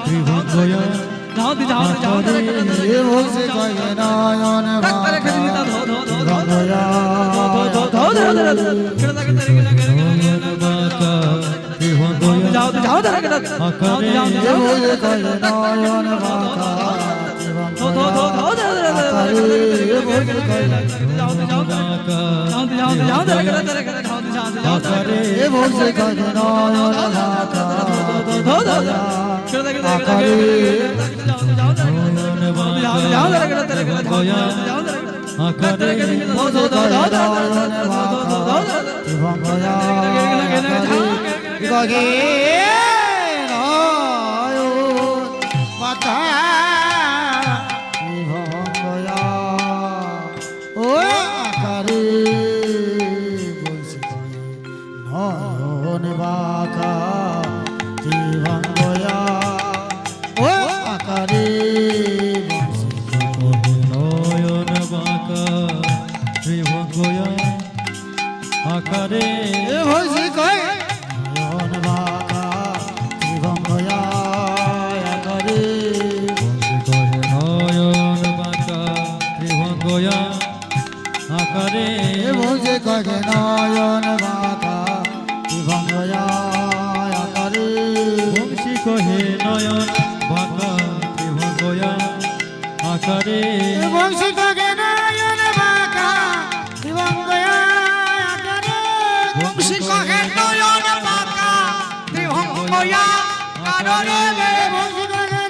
ত্রিভঙ্গয়া এ বলছে কয় নয়ন এ বলছে কয় আকারে এ বলছে কয় নয়ন বাঁকা ত্রিভঙ্গয়া আকারে নয়ন বাঁকা ত্রিভঙ্গয়া আকারে এ বলছে কয় নয়ন বাঁকা ত্রিভঙ্গয়া আকারে বংশী কহে নয়ন বাঁকা ত্রিভঙ্গয়া আকারে এ বলছে কয় নয়ন বাঁকা ত্রিভঙ্গয়া আকারে বংশী কয় নয়ন বাঁকা ত্রিভঙ্গয়া আকারে বংশী কয় নয়ন বাঁকা ত্রিভঙ্গয়া আকারে বংশী কহে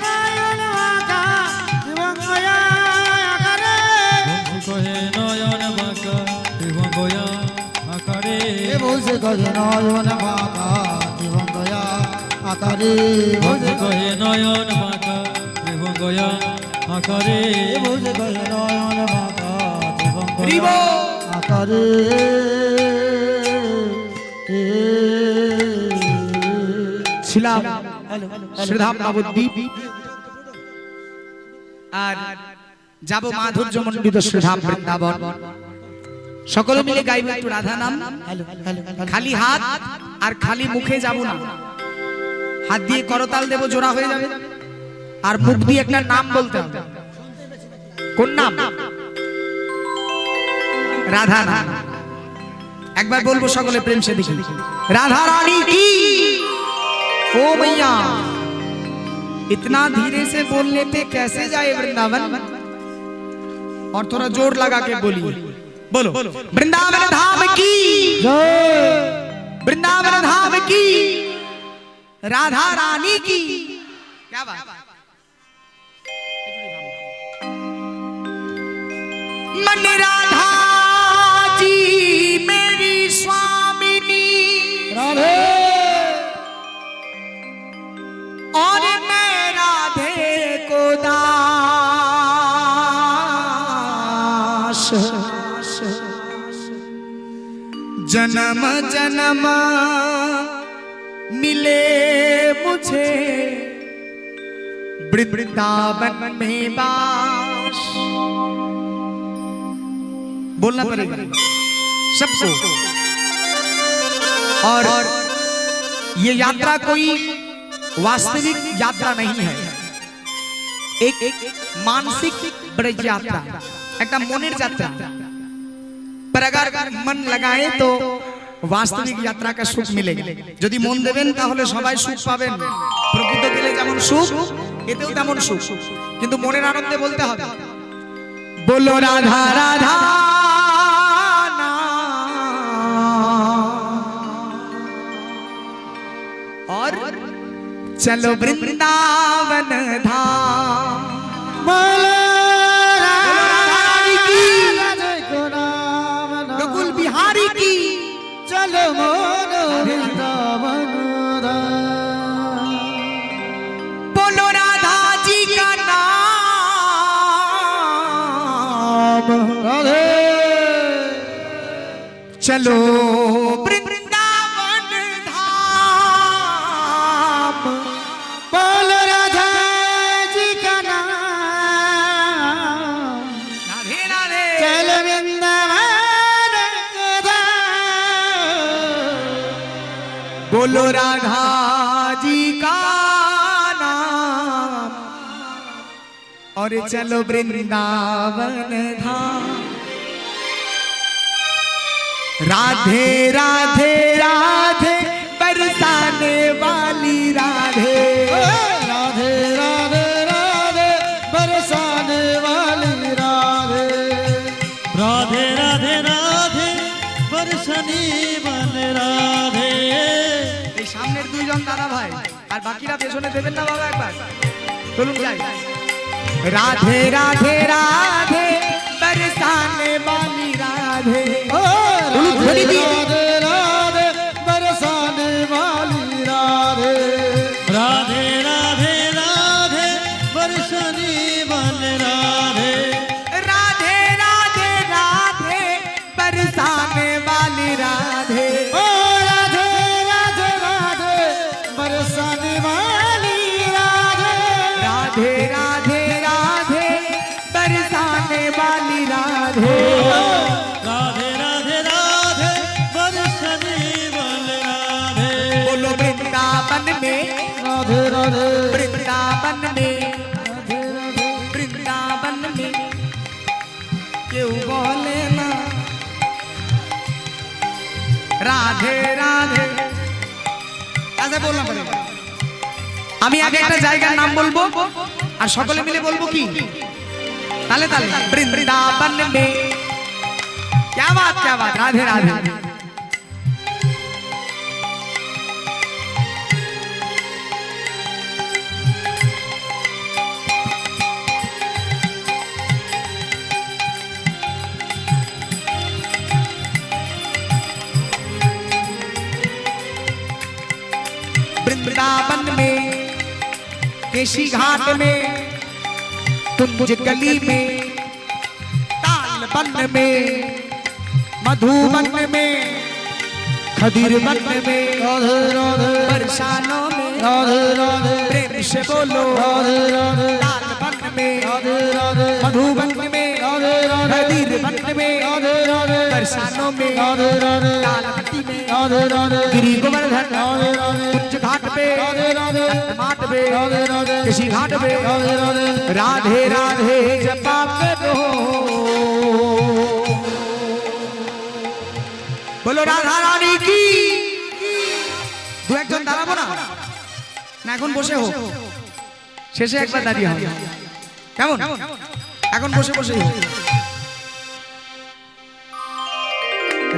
নয়ন বাঁকা ত্রিভঙ্গয়া আকারে এ বলছে কয় নয়ন বাঁকা ত্রিভঙ্গয়া আকারে বংশী কহে নয়ন বাঁকা ত্রিভঙ্গয়া আকারে এ বলছে কয় নয়ন বাঁকা ত্রিভঙ্গয়া আকারে ছিলাম শ্রীধাম নবদ্বীপ আর যাব মাধুর্য মণ্ডিত শ্রীধাম বৃন্দাবন। সকলে মিলে গাইব একটু রাধা নাম। খালি হাত আর খালি মুখে যাব না, হাত দিয়ে করতাল দেব, জোড়া হয়ে যাবে, আর মুখ দিয়ে একটা নাম বলতে হবে। কোন নাম? রাধা নাম। একবার বলবো সকলে প্রেম से देखी राधा रानी की। ओ मैया, इतना धीरे से बोलने पे कैसे जाए वृंदावन? और थोड़ा जोर लगा के बोलिए, बोलो वृंदावन धाम की, वृंदावन धाम की, राधा रानी की। क्या बात? मन राधा जी मेरी स्वामिनी, राधे और मैं राधे को दास, जन्म जन्म मिले मुझे वृंदावन में बास। बोलना पड़ेगा सबको। और ये यात्रा कोई वास्तविक यात्रा नहीं है, एक मानसिक ब्रज यात्रा, एक মনের যাত্রা। पर अगर मन लगाए तो वास्तविक यात्रा का सुख मिलेगा। যদি মন দেবেন তাহলে সবাই সুখ পাবেন। প্রকৃত গেলে যেমন সুখ, এতেও তেমন সুখ, কিন্তু মনের আনন্দে বলতে হবে। बोलो राधा राधा और चलो वृंदावन धाम। बोलो राधारानी की, को नाम गोकुल बिहारी की। चलो मोन वृंदावन धाम। बोलो राधा जी का नाम, राधे चलो वृंदावन धाम। बोलो राधा जी का नाम, राधे राधे चलो वृंदावन धाम। बोलो राधा जी का नाम, और चलो वृंदावन धाम। राधे राधे राधे बरसाने वाली राधे, राधे राधे राधे बरसाने वाली राधे, राधे राधे राधे बरसनी बन राधे। এই সামনের দুইজন দাদা ভাই আর বাকিরা পেছনে দেবেন না বাবা একবার, চলুন যাই। রাধে রাধে রাধে बरसाने वाली राधे, राधे राधे राधे बरसाने वाली राधे, राधे राधे राधे बरसनी बन राधे, राधे राधे राधे बरसाने वाली राधे, ओ राधे राधे राधे बरसाने वाली राधे, राधे राधे राधे बरसाने वाली राधे। राधे राधे राधे बरसनी बन राधे। बोलो वृंदावन में, राधे राधे वृंदावन में, राधे राधे वृंदावन में क्यों बोले ना राधे राधे, ऐसे बोलना पड़ेगा। আমি আগে একটা জায়গার নাম বলবো আর সকলে মিলে বলবো কি তালে তালে। বৃন্দাবন में, क्या बात राधे राधे। वृंदावन में, केशी घाट में, कुंज गली में, ताल वन में, मधुवन में, खदीर वन में, राधे राधे बरसानों में, राधे राधे प्रेम से बोलो राधे राधे ताल वन में, राधे राधे मधुवन में, राधे राधे खदीर वन में, राधे राधे बरसानों में, राधे राधे तालपट्टी में, राधे राधे गिरी गोवर्धन, राधे राधे कुंज घाट पे, राधे राधे माट पे, राधे राधे किसी घाट पे, राधे राधे राधे राधे जपा करो। बोलो राधा रानी की। দু একজন দাঁড়াবো না, না এখন বসে হোক, শেষে একবার দাঁড়িয়ে হবে কেমন? এখন বসে বসে হোক।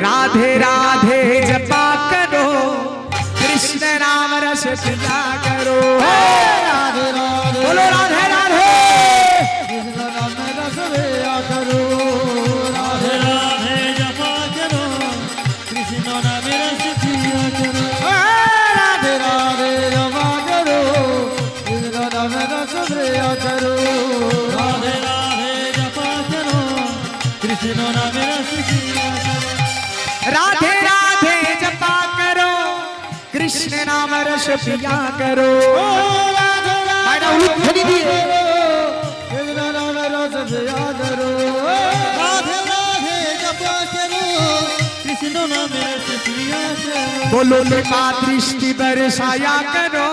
राधे राधे जपा करो, कृष्ण नाम रस पिया करो। राधे राधे बोलो राधे राधे। कृष्ण नाम रस पिया करो, राधे राधे जपा करो, कृष्ण नाम रस पिया करो। राधे राधे जपा करो, कृष्ण नाम रस पिया करो, राधे राधे जपा करो, कृष्ण नाम रस पिया करो। राधे राधे जपा करो, कृष्ण नाम रस पिया करो। राधे मैडम उलूट खड़ी दी है। कृष्ण नाम रस पिया करो, राधे राधे जपा करो, कृष्ण नाम रस पिया करो। बोलो कृपा दृष्टि बरसाया करो,